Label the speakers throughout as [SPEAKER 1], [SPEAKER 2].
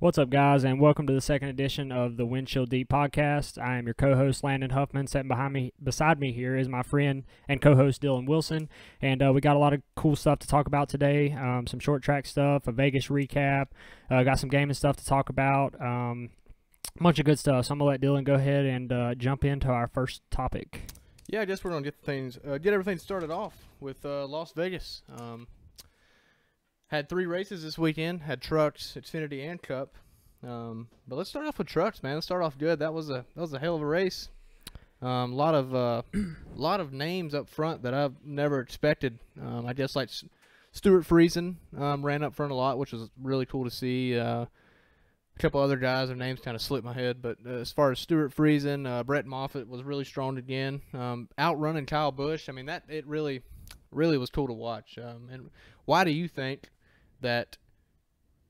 [SPEAKER 1] What's up, guys, and welcome to the second edition of the Windshield Deep podcast. I am your co-host, Landon Huffman. Sitting beside me here is my friend and co-host, Dylan Wilson, and we got a lot of cool stuff to talk about today. Some short track stuff, a Vegas recap, got some gaming stuff to talk about, a bunch of good stuff. So I'm gonna let Dylan go ahead and jump into our first topic.
[SPEAKER 2] Yeah, I guess we're gonna get everything started off with Las Vegas. Had 3 races this weekend. Had trucks, Xfinity, and Cup. But let's start off with trucks, man. Let's start off good. That was a hell of a race. Lot of names up front that I've never expected. I guess like Stuart Friesen ran up front a lot, which was really cool to see. A couple other guys, their names kind of slipped my head, but as far as Stuart Friesen, Brett Moffitt was really strong again. Outrunning Kyle Busch. I mean, it really was cool to watch. And why do you think that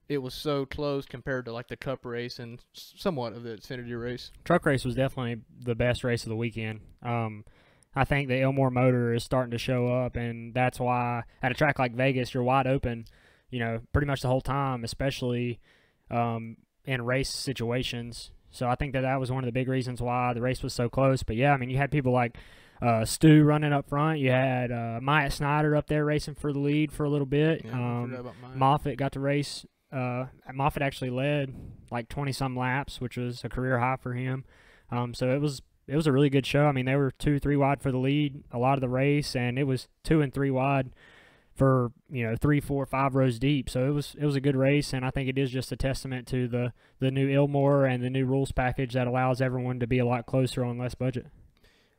[SPEAKER 2] it was so close compared to like the Cup race and somewhat of the Xfinity race?
[SPEAKER 1] Truck race was definitely the best race of the weekend. I think the Elmore motor is starting to show up, and that's why at a track like Vegas, you're wide open, pretty much the whole time, especially in race situations. So I think that was one of the big reasons why the race was so close. But yeah, I mean, you had people like Stu running up front. You had Myatt Snyder up there racing for the lead for a little bit.
[SPEAKER 2] Yeah,
[SPEAKER 1] Moffitt got to race. Moffitt actually led like 20-some laps, which was a career high for him. So it was a really good show. I mean, they were 2-3 wide for the lead a lot of the race, and it was 2 and 3 wide for 3, 4, 5 rows deep. So it was a good race, and I think it is just a testament to the new Elmore and the new rules package that allows everyone to be a lot closer on less budget.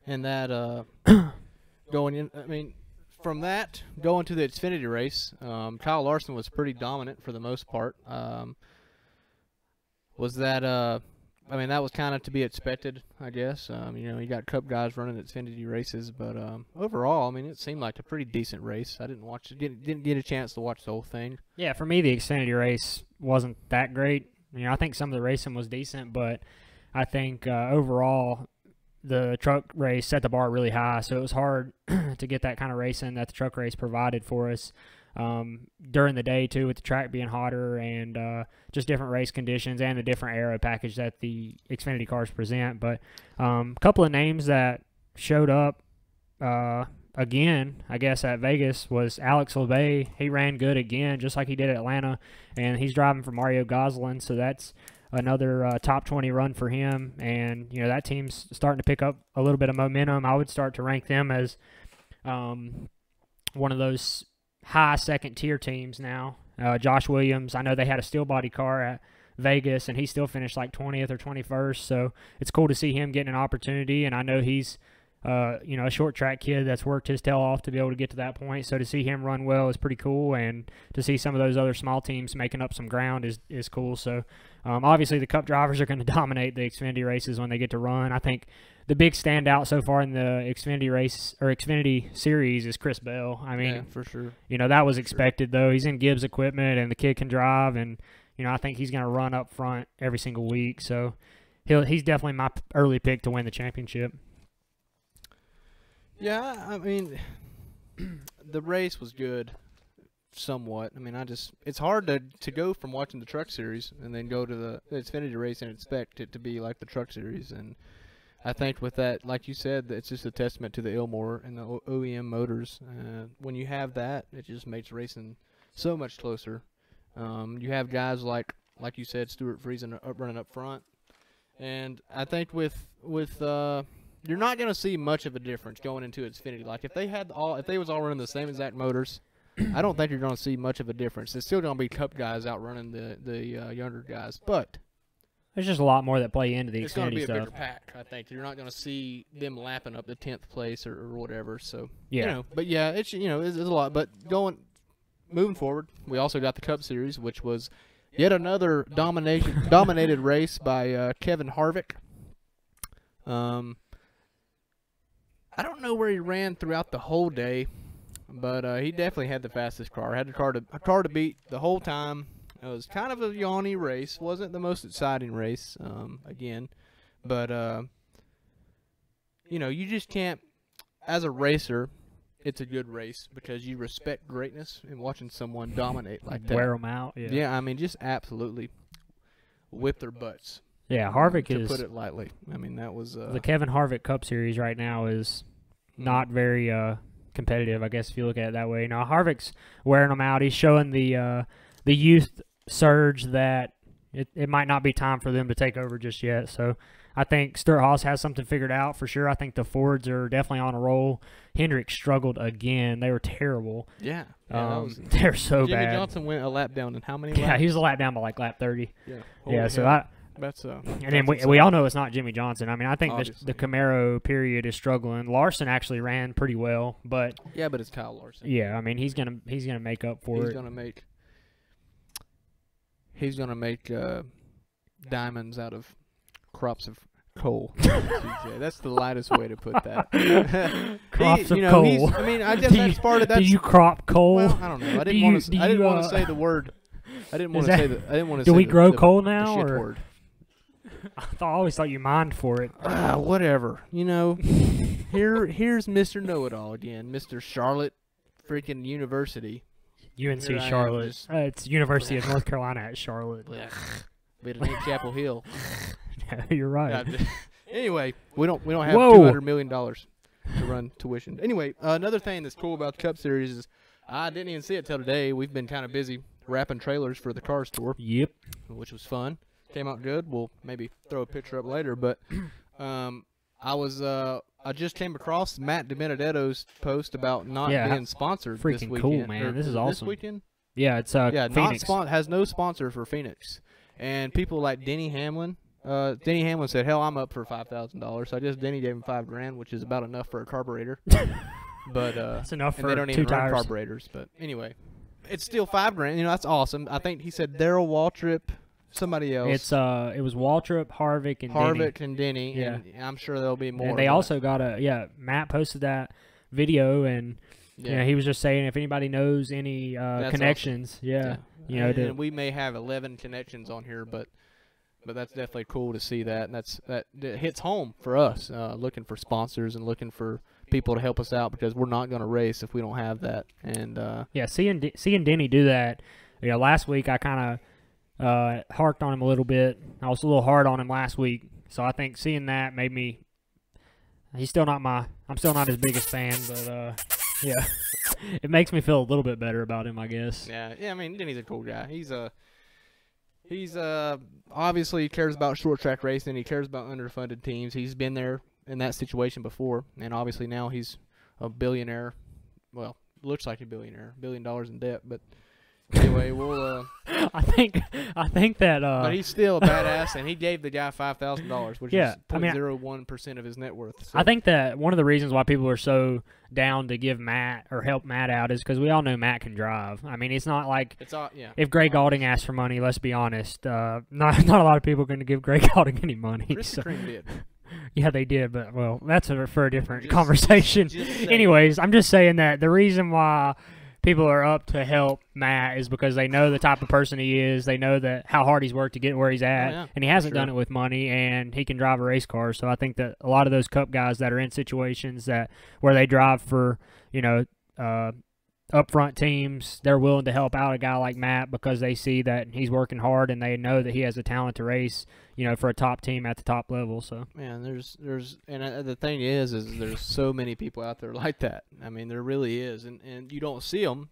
[SPEAKER 2] And that going in, I mean, from that going to the Xfinity race, Kyle Larson was pretty dominant for the most part. I mean, that was kind of to be expected, I guess. You got Cup guys running Xfinity races, but overall, I mean, it seemed like a pretty decent race. I didn't get a chance to watch the whole thing.
[SPEAKER 1] Yeah, for me, the Xfinity race wasn't that great. I think some of the racing was decent, but I think overall, the truck race set the bar really high, so it was hard to get that kind of racing that the truck race provided for us during the day, too, with the track being hotter and just different race conditions and the different aero package that the Xfinity cars present. But a couple of names that showed up again, I guess, at Vegas was Alex Labbe. He ran good again, just like he did at Atlanta, and he's driving for Mario Gosselin, so that's another top 20 run for him. And that team's starting to pick up a little bit of momentum. I would start to rank them as one of those high second tier teams now. Josh Williams, I know they had a steel body car at Vegas, and he still finished like 20th or 21st, so it's cool to see him getting an opportunity. And I know he's a short track kid that's worked his tail off to be able to get to that point, so to see him run well is pretty cool, and to see some of those other small teams making up some ground is cool. So obviously the Cup drivers are going to dominate the Xfinity races when they get to run. I think the big standout so far in the Xfinity race or Xfinity series is Chris Bell. I mean,
[SPEAKER 2] yeah, for sure.
[SPEAKER 1] That was expected, though. He's in Gibbs equipment, and the kid can drive, and I think he's going to run up front every single week. So he's definitely my early pick to win the championship.
[SPEAKER 2] Yeah, I mean, the race was good, somewhat. I mean, it's hard to go from watching the Truck Series and then go to the Xfinity race and expect it to be like the Truck Series. And I think with that, like you said, it's just a testament to the Elmore and the OEM motors. When you have that, it just makes racing so much closer. You have guys like you said, Stuart Friesen running up front, and I think with you're not going to see much of a difference going into Xfinity. Like if they was all running the same exact motors, I don't think you're going to see much of a difference. There's still going to be Cup guys outrunning the younger guys, but
[SPEAKER 1] there's just a lot more that play into the Xfinity stuff.
[SPEAKER 2] It's going to be a bigger pack, I think. You're not going to see them lapping up the 10th place or whatever. So
[SPEAKER 1] yeah,
[SPEAKER 2] but yeah, it's it's a lot. But moving forward, we also got the Cup Series, which was yet another dominated race by Kevin Harvick. I don't know where he ran throughout the whole day, but he definitely had the fastest car. Had a car to beat the whole time. It was kind of a yawny race. Wasn't the most exciting race, again. But, you just can't, as a racer, it's a good race because you respect greatness and watching someone dominate like that.
[SPEAKER 1] Wear them out, yeah.
[SPEAKER 2] Yeah, I mean, just absolutely. whip their butts.
[SPEAKER 1] Yeah, Harvick
[SPEAKER 2] to
[SPEAKER 1] is,
[SPEAKER 2] put it lightly. I mean, that was
[SPEAKER 1] the Kevin Harvick Cup Series right now is not very competitive, I guess, if you look at it that way. Now, Harvick's wearing them out. He's showing the youth surge that it might not be time for them to take over just yet. So I think Stewart-Haas has something figured out for sure. I think the Fords are definitely on a roll. Hendrick struggled again. They were terrible.
[SPEAKER 2] Yeah.
[SPEAKER 1] They're so
[SPEAKER 2] Jimmy
[SPEAKER 1] bad.
[SPEAKER 2] Johnson went a lap down in how many
[SPEAKER 1] Yeah,
[SPEAKER 2] laps?
[SPEAKER 1] he was a lap down by like lap 30.
[SPEAKER 2] Yeah.
[SPEAKER 1] Yeah, so
[SPEAKER 2] that's
[SPEAKER 1] and then we all know it's not Jimmy Johnson. I mean, I think the
[SPEAKER 2] Obviously.
[SPEAKER 1] Camaro period is struggling. Larson actually ran pretty well, but
[SPEAKER 2] yeah, but it's Kyle Larson.
[SPEAKER 1] yeah, I mean he's gonna make up for it.
[SPEAKER 2] He's gonna make diamonds out of crops of coal. That's the lightest way to put that.
[SPEAKER 1] Crops of coal.
[SPEAKER 2] I mean, I guess that's part of that.
[SPEAKER 1] Do you crop coal?
[SPEAKER 2] Well, I don't know. I didn't want to say the word. I didn't want to say the. I didn't want to.
[SPEAKER 1] Do
[SPEAKER 2] say
[SPEAKER 1] we
[SPEAKER 2] the,
[SPEAKER 1] grow
[SPEAKER 2] the,
[SPEAKER 1] coal
[SPEAKER 2] the
[SPEAKER 1] now?
[SPEAKER 2] shit
[SPEAKER 1] Or?
[SPEAKER 2] word.
[SPEAKER 1] I always thought you mined for it.
[SPEAKER 2] Whatever. You know, here's Mr. Know-It-All again, Mr. Charlotte, freaking University.
[SPEAKER 1] UNC
[SPEAKER 2] Here I am,
[SPEAKER 1] Charlotte.
[SPEAKER 2] just-
[SPEAKER 1] It's University of North Carolina at Charlotte.
[SPEAKER 2] But it ain't Chapel Hill.
[SPEAKER 1] You're right.
[SPEAKER 2] Anyway, we don't have
[SPEAKER 1] Whoa.
[SPEAKER 2] $200 million to run tuition. Anyway, another thing that's cool about the Cup Series is I didn't even see it till today. We've been kind of busy wrapping trailers for the Cars Tour.
[SPEAKER 1] Yep.
[SPEAKER 2] Which was fun. Came out good. We'll maybe throw a picture up later. But I just came across Matt DiBenedetto's post about not being sponsored this
[SPEAKER 1] Freaking
[SPEAKER 2] weekend.
[SPEAKER 1] cool, man. This is awesome.
[SPEAKER 2] This weekend?
[SPEAKER 1] Yeah, it's Phoenix.
[SPEAKER 2] Has no sponsor for Phoenix. And people like Denny Hamlin. Denny Hamlin said, "Hell, I'm up for $5,000." So I guess Denny gave him $5,000, which is about enough for a carburetor. But
[SPEAKER 1] that's enough for
[SPEAKER 2] they don't
[SPEAKER 1] 2
[SPEAKER 2] even run
[SPEAKER 1] tires.
[SPEAKER 2] carburetors. But anyway, it's still $5,000. You know, that's awesome. I think he said Darrell Waltrip, somebody else.
[SPEAKER 1] It was Waltrip, Harvick, and Denny.
[SPEAKER 2] Yeah. And I'm sure there'll be more.
[SPEAKER 1] And they also got Matt posted that video, and he was just saying if anybody knows any connections,
[SPEAKER 2] awesome.
[SPEAKER 1] you know,
[SPEAKER 2] and we may have 11 connections on here, but that's definitely cool to see that, and that hits home for us, looking for sponsors and looking for people to help us out, because we're not going to race if we don't have that. And
[SPEAKER 1] seeing Denny do that, last week I kind of harked on him a little bit. I was a little hard on him last week, so I think seeing that made me. I'm still not his biggest fan, but yeah, it makes me feel a little bit better about him, I guess.
[SPEAKER 2] Yeah. I mean, Denny's a cool guy. He's obviously cares about short track racing. He cares about underfunded teams. He's been there in that situation before, and obviously now he's a billionaire. Well, looks like a billionaire, $1 billion in debt. But anyway, we'll.
[SPEAKER 1] I think that.
[SPEAKER 2] But he's still a badass, and he gave the guy $5,000, which is 0.01% of his net worth. So.
[SPEAKER 1] I think that one of the reasons why people are so down to give Matt or help Matt out is because we all know Matt can drive. I mean, it's not like if Greg Galding asked for money. Let's be honest, not a lot of people are going to give Greg Galding any money.
[SPEAKER 2] Krispy Kreme did.
[SPEAKER 1] Yeah, they did, but that's for a different conversation. Anyways, I'm just saying that the reason why people are up to help Matt is because they know the type of person he is. They know that how hard he's worked to get where he's at, and he hasn't done it with money, and he can drive a race car. So I think that a lot of those Cup guys that are in situations where they drive for, upfront teams, they're willing to help out a guy like Matt because they see that he's working hard and they know that he has the talent to race, for a top team at the top level. So
[SPEAKER 2] man, and the thing is there's so many people out there like that. I mean, there really is, and you don't see them.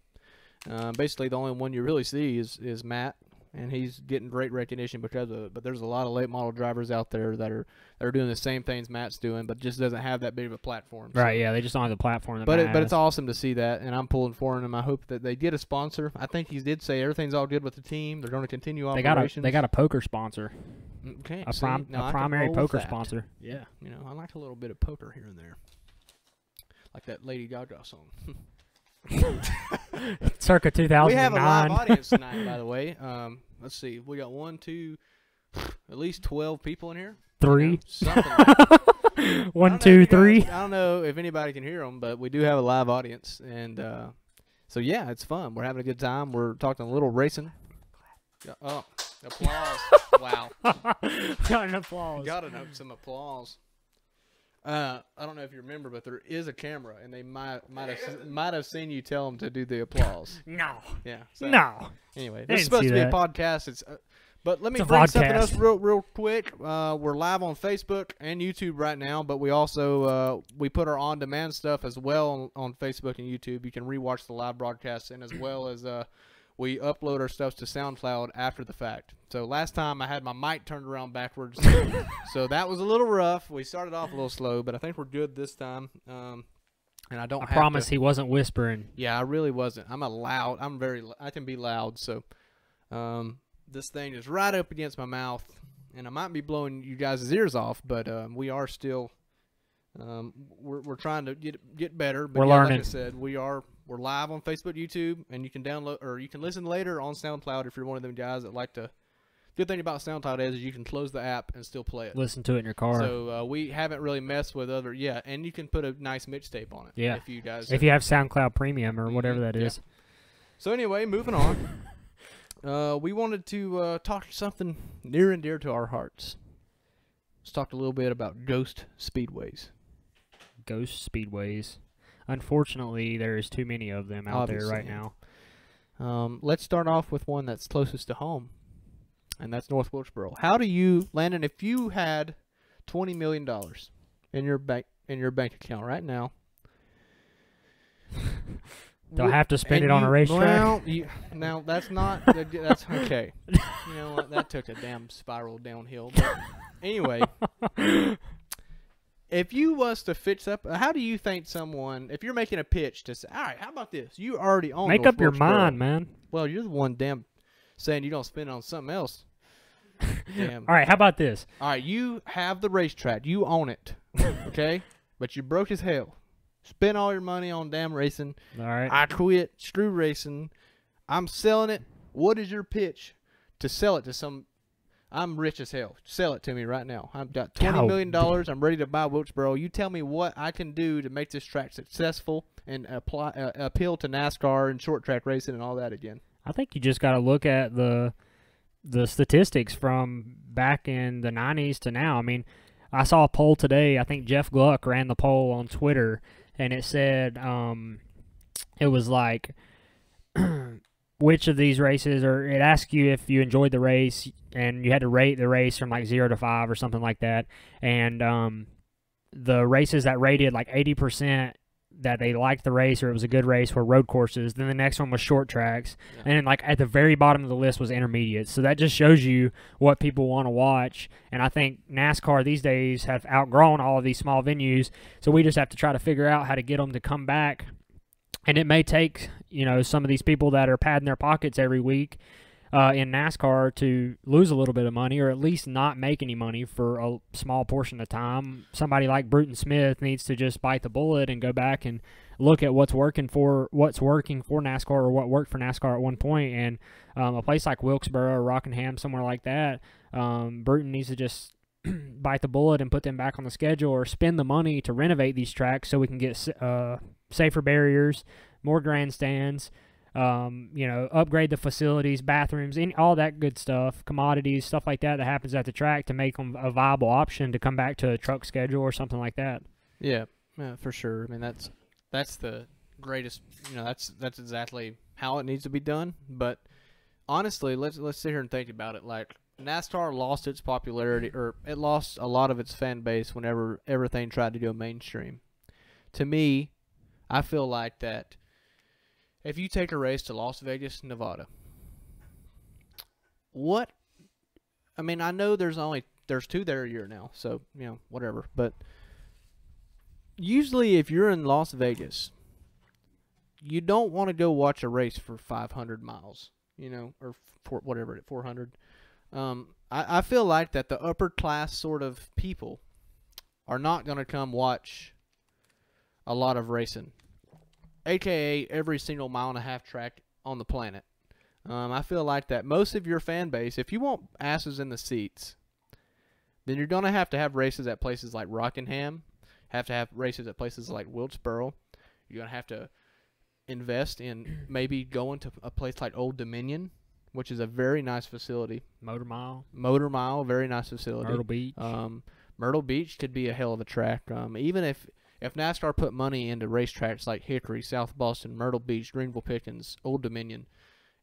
[SPEAKER 2] Basically, the only one you really see is Matt, and he's getting great recognition because of it. But there's a lot of late model drivers out there that are doing the same things Matt's doing, but just doesn't have that big of a platform.
[SPEAKER 1] Right? Yeah, they just don't have the platform.
[SPEAKER 2] But it's awesome to see that, and I'm pulling for him. I hope that they get a sponsor. I think he did say everything's all good with the team. They're going to continue operations.
[SPEAKER 1] They got a poker sponsor.
[SPEAKER 2] Okay,
[SPEAKER 1] a primary poker sponsor. Yeah,
[SPEAKER 2] I like a little bit of poker here and there, like that Lady Gaga song.
[SPEAKER 1] Circa 2009.
[SPEAKER 2] We have a live audience tonight, by the way. Let's see. We got 1, 2, at least 12 people in here.
[SPEAKER 1] 3.
[SPEAKER 2] Something like that.
[SPEAKER 1] 1, 2, 3.
[SPEAKER 2] I don't know if anybody can hear them, but we do have a live audience. And so, yeah, it's fun. We're having a good time. We're talking a little racing. Oh, applause. Wow.
[SPEAKER 1] Got an applause.
[SPEAKER 2] Got some applause. I don't know if you remember, but there is a camera, and they might have seen you tell them to do the applause.
[SPEAKER 1] No.
[SPEAKER 2] Yeah. So,
[SPEAKER 1] no.
[SPEAKER 2] Anyway, this is supposed to be a podcast. It's But let me
[SPEAKER 1] It's a
[SPEAKER 2] bring something else
[SPEAKER 1] vodcast.
[SPEAKER 2] real quick. We're live on Facebook and YouTube right now, but we also we put our on-demand stuff as well on Facebook and YouTube. You can rewatch the live broadcasts, and as well as we upload our stuff to SoundCloud after the fact. So last time I had my mic turned around backwards, so that was a little rough. We started off a little slow, but I think we're good this time. And I don't.
[SPEAKER 1] I
[SPEAKER 2] have
[SPEAKER 1] promise
[SPEAKER 2] to,
[SPEAKER 1] he wasn't whispering.
[SPEAKER 2] Yeah, I really wasn't. I can be loud, so. This thing is right up against my mouth, and I might be blowing you guys' ears off, but we are still we're trying to get better. But
[SPEAKER 1] We're
[SPEAKER 2] yeah,
[SPEAKER 1] learning.
[SPEAKER 2] like I said, we're live on Facebook, YouTube, and you can download or you can listen later on SoundCloud if you're one of them guys that like to. Good thing about SoundCloud is you can close the app and still play it.
[SPEAKER 1] Listen to it in your car.
[SPEAKER 2] So we haven't really messed with and you can put a nice mixtape on it.
[SPEAKER 1] Yeah.
[SPEAKER 2] If you guys
[SPEAKER 1] if you have SoundCloud Premium or whatever that is.
[SPEAKER 2] Yeah. So anyway, moving on. We wanted to talk something near and dear to our hearts. Let's talk a little bit about ghost speedways.
[SPEAKER 1] Ghost speedways. Unfortunately, there's too many of them out there right now.
[SPEAKER 2] Let's start off with one that's closest to home, and that's North Wilkesboro. How do you, Landon, if you had $20 million in your bank account right now?
[SPEAKER 1] Do I have to spend it on a racetrack?
[SPEAKER 2] Well, now that's not. That's okay. You know what? That took a damn spiral downhill. But anyway, if you was to fix up, how do you think someone, if you're making a pitch to say, all right, how about this? You already own.
[SPEAKER 1] Make
[SPEAKER 2] North
[SPEAKER 1] up your
[SPEAKER 2] Wilkesboro.
[SPEAKER 1] mind, man.
[SPEAKER 2] Well, you're the one damn saying you don't spend it on something else. Damn.
[SPEAKER 1] All right, how about this?
[SPEAKER 2] All right, you have the racetrack. You own it. Okay, but you're broke as hell. Spend all your money on damn racing.
[SPEAKER 1] All right.
[SPEAKER 2] I quit. Screw racing. I'm selling it. What is your pitch to sell it to some? I'm rich as hell. Sell it to me right now. I've got $20 million. I'm ready to buy Wilkesboro. You tell me what I can do to make this track successful and appeal to NASCAR and short track racing and all that again.
[SPEAKER 1] I think you just got to look at the statistics from back in the 90s to now. I mean, I saw a poll today. I think Jeff Gluck ran the poll on Twitter, and it said it was like which of these races, or it asked you if you enjoyed the race, and you had to rate the race from like 0 to 5 or something like that. And the races that rated like 80% that they liked the race or it was a good race were road courses. Then the next one was short tracks. Yeah. And then like at the very bottom of the list was intermediate. So that just shows you what people want to watch. And I think NASCAR these days have outgrown all of these small venues. So we just have to try to figure out how to get them to come back. And it may take, you know, some of these people that are padding their pockets every week in NASCAR to lose a little bit of money, or at least not make any money for a small portion of time. Somebody like Bruton Smith needs to just bite the bullet and go back and look at what's working for NASCAR, or what worked for NASCAR at one point. And a place like Wilkesboro or Rockingham, somewhere like that, Bruton needs to just bite the bullet and put them back on the schedule, or spend the money to renovate these tracks so we can get safer barriers, more grandstands, you know, upgrade the facilities, bathrooms, all that good stuff, commodities, stuff like that happens at the track to make them a viable option to come back to a truck schedule or something like that.
[SPEAKER 2] Yeah, for sure. I mean, that's the greatest. You know, that's exactly how it needs to be done. But honestly, let's sit here and think about it. Like, NASCAR lost its popularity, or it lost a lot of its fan base whenever everything tried to go mainstream. To me, I feel like that if you take a race to Las Vegas, Nevada, I mean, I know there's two there a year now, so, you know, whatever. But usually if you're in Las Vegas, you don't want to go watch a race for 500 miles, you know, or 400. I feel like that the upper class sort of people are not going to come watch a lot of racing, aka every single 1.5 mile track on the planet. I feel like that most of your fan base, if you want asses in the seats, then you're going to have races at places like Rockingham, have to have races at places like Wilkesboro. You're going to have to invest in maybe going to a place like Old Dominion, which is a very nice facility.
[SPEAKER 1] Motor Mile,
[SPEAKER 2] very nice facility.
[SPEAKER 1] Myrtle Beach.
[SPEAKER 2] Myrtle Beach could be a hell of a track. Even if NASCAR put money into racetracks like Hickory, South Boston, Myrtle Beach, Greenville Pickens, Old Dominion,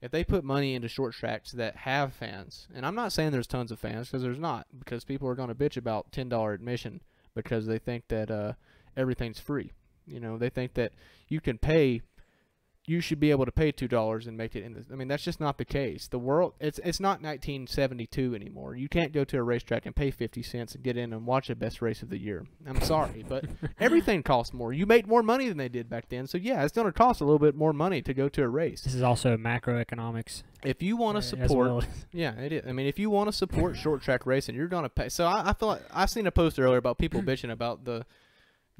[SPEAKER 2] if they put money into short tracks that have fans, and I'm not saying there's tons of fans, because there's not, because people are going to bitch about $10 admission because they think that everything's free. You know, they think that you should be able to pay $2 and make it in the, I mean, that's just not the case. The world, it's not 1972 anymore. You can't go to a racetrack and pay 50 cents and get in and watch the best race of the year. I'm sorry, but everything costs more. You make more money than they did back then. So yeah, it's going to cost a little bit more money to go to a race.
[SPEAKER 1] This is also macroeconomics.
[SPEAKER 2] If you want to support, yeah, it is. I mean, if you want to support short track racing, you're going to pay. So I feel like I've seen a post earlier about people bitching about the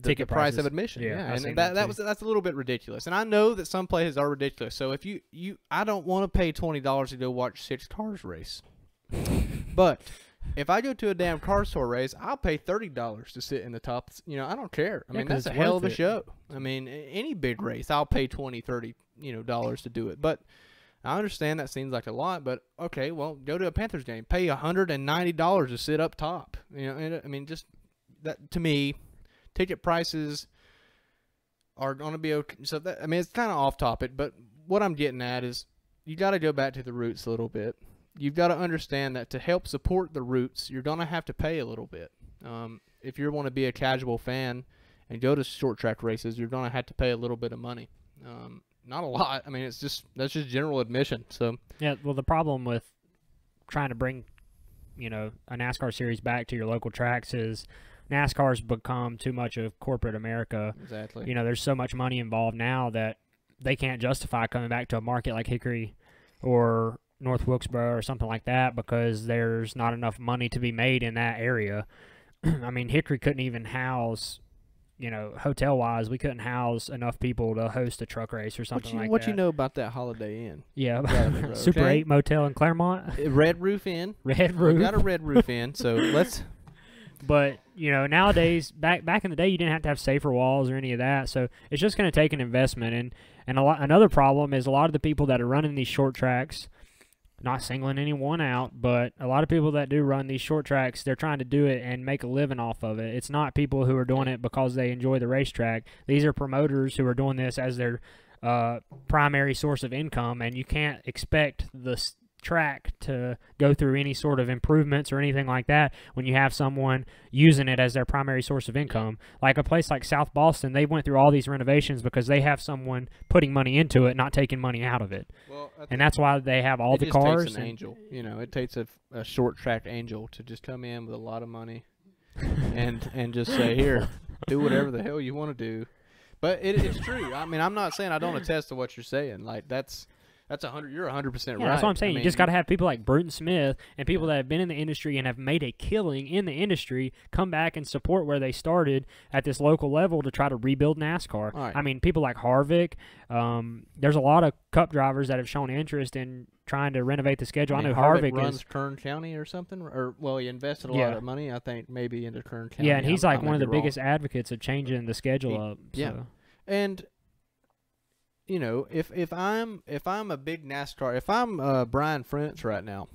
[SPEAKER 1] ticket
[SPEAKER 2] price of admission.
[SPEAKER 1] Yeah,
[SPEAKER 2] and that's a little bit ridiculous. And I know that some places are ridiculous. So if I don't want to pay $20 to go watch 6 cars race. But if I go to a damn car store race, I'll pay $30 to sit in the top. You know, I don't care. I mean, that's a hell of a show. I mean, any big race, I'll pay $20, $30, dollars to do it. But I understand that seems like a lot, but okay, well, go to a Panthers game, pay $190 to sit up top. You know, and I mean, just that to me. Ticket prices are going to be okay. So that, I mean, it's kind of off topic, but what I'm getting at is you got to go back to the roots a little bit. You've got to understand that to help support the roots, you're going to have to pay a little bit. If you want to be a casual fan and go to short track races, you're going to have to pay a little bit of money. Not a lot. I mean, that's just general admission. So
[SPEAKER 1] yeah, well, the problem with trying to bring, a NASCAR series back to your local tracks is NASCAR's become too much of corporate America.
[SPEAKER 2] Exactly.
[SPEAKER 1] There's so much money involved now that they can't justify coming back to a market like Hickory or North Wilkesboro or something like that because there's not enough money to be made in that area. I mean, Hickory couldn't even house, hotel-wise, we couldn't house enough people to host a truck race or something like that.
[SPEAKER 2] What you know about that Holiday Inn?
[SPEAKER 1] Yeah, Super 8 Motel in Claremont.
[SPEAKER 2] Red Roof Inn.
[SPEAKER 1] Red Roof.
[SPEAKER 2] We got a Red Roof Inn, so let's...
[SPEAKER 1] But, nowadays, back in the day, you didn't have to have safer walls or any of that. So it's just going to take an investment. And another problem is a lot of the people that are running these short tracks, not singling anyone out, but a lot of people that do run these short tracks, they're trying to do it and make a living off of it. It's not people who are doing it because they enjoy the racetrack. These are promoters who are doing this as their primary source of income, and you can't expect the track to go through any sort of improvements or anything like that when you have someone using it as their primary source of income. Like a place like South Boston, they went through all these renovations because they have someone putting money into it, not taking money out of it.
[SPEAKER 2] Well,
[SPEAKER 1] and that's why they have all the cars.
[SPEAKER 2] It takes an angel. It takes a short track angel to just come in with a lot of money and just say, here, do whatever the hell you want to do. But it's true. I mean, I'm not saying I don't attest to what you're saying. Like, that's 100. You're 100% right.
[SPEAKER 1] That's what I'm saying. You just got to have people like Bruton Smith and people that have been in the industry and have made a killing in the industry come back and support where they started at this local level to try to rebuild NASCAR.
[SPEAKER 2] Right.
[SPEAKER 1] I mean, people like Harvick. There's a lot of Cup drivers that have shown interest in trying to renovate the schedule. I know Harvick
[SPEAKER 2] runs Kern County or something, he invested a lot of money, I think, maybe into Kern County.
[SPEAKER 1] Yeah, and he's like one of the biggest advocates of changing the schedule up.
[SPEAKER 2] Yeah,
[SPEAKER 1] so.
[SPEAKER 2] And. If I'm a big NASCAR, if I'm Brian France right now,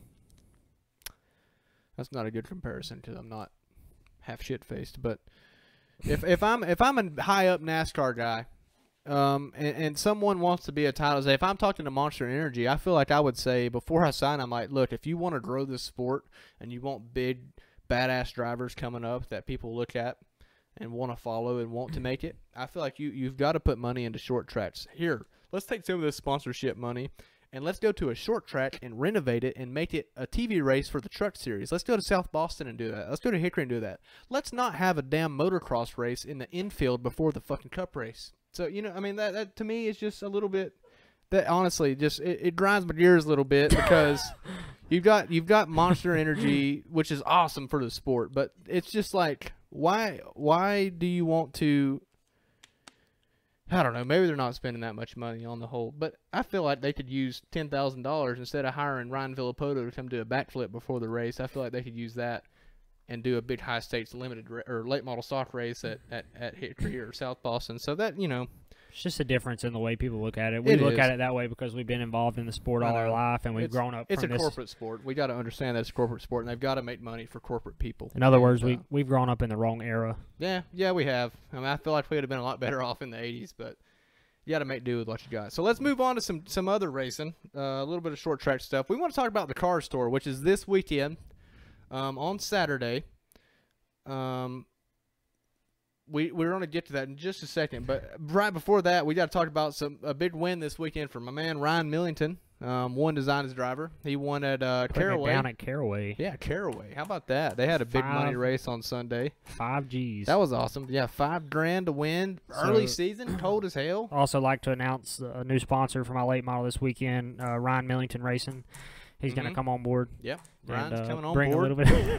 [SPEAKER 2] that's not a good comparison because I'm not half shit faced. But if I'm a high up NASCAR guy, and someone wants to be a title, say if I'm talking to Monster Energy, I feel like I would say before I sign, I'm like, look, if you want to grow this sport and you want big badass drivers coming up that people look at and want to follow and want to make it, I feel like you've got to put money into short tracks. Here, let's take some of this sponsorship money and let's go to a short track and renovate it and make it a TV race for the truck series. Let's go to South Boston and do that. Let's go to Hickory and do that. Let's not have a damn motocross race in the infield before the fucking Cup race. So, I mean, that to me is just a little bit, that honestly just, it grinds my gears a little bit because you've got Monster Energy, which is awesome for the sport, but it's just like, why do you want to, I don't know, maybe they're not spending that much money on the whole, but I feel like they could use $10,000 instead of hiring Ryan Villapoto to come do a backflip before the race. I feel like they could use that and do a big high stakes limited or late model stock race at Hickory or South Boston. So that,
[SPEAKER 1] it's just a difference in the way people look at it. We look at it that way because we've been involved in the sport all our life, and we've grown up.
[SPEAKER 2] It's a corporate sport. We got to understand that it's a corporate sport, and they've got to make money for corporate people.
[SPEAKER 1] In other words, we've grown up in the wrong era.
[SPEAKER 2] Yeah, we have. I mean, I feel like we would have been a lot better off in the '80s, but you got to make do with what you got. So let's move on to some other racing, a little bit of short track stuff. We want to talk about the Cars Tour, which is this weekend on Saturday. We're going to get to that in just a second, but right before that, we got to talk about a big win this weekend for my man Ryan Millington. Won design as driver. He won at Caraway.
[SPEAKER 1] Down at Caraway.
[SPEAKER 2] Yeah, Caraway. How about that? They had a big money race on Sunday.
[SPEAKER 1] 5 G's.
[SPEAKER 2] That was awesome. Yeah, $5,000 to win. Early season, cold as hell.
[SPEAKER 1] Also like to announce a new sponsor for my late model this weekend, Ryan Millington Racing. He's going to come on board.
[SPEAKER 2] Yep, Ryan's coming on
[SPEAKER 1] bring
[SPEAKER 2] board
[SPEAKER 1] a little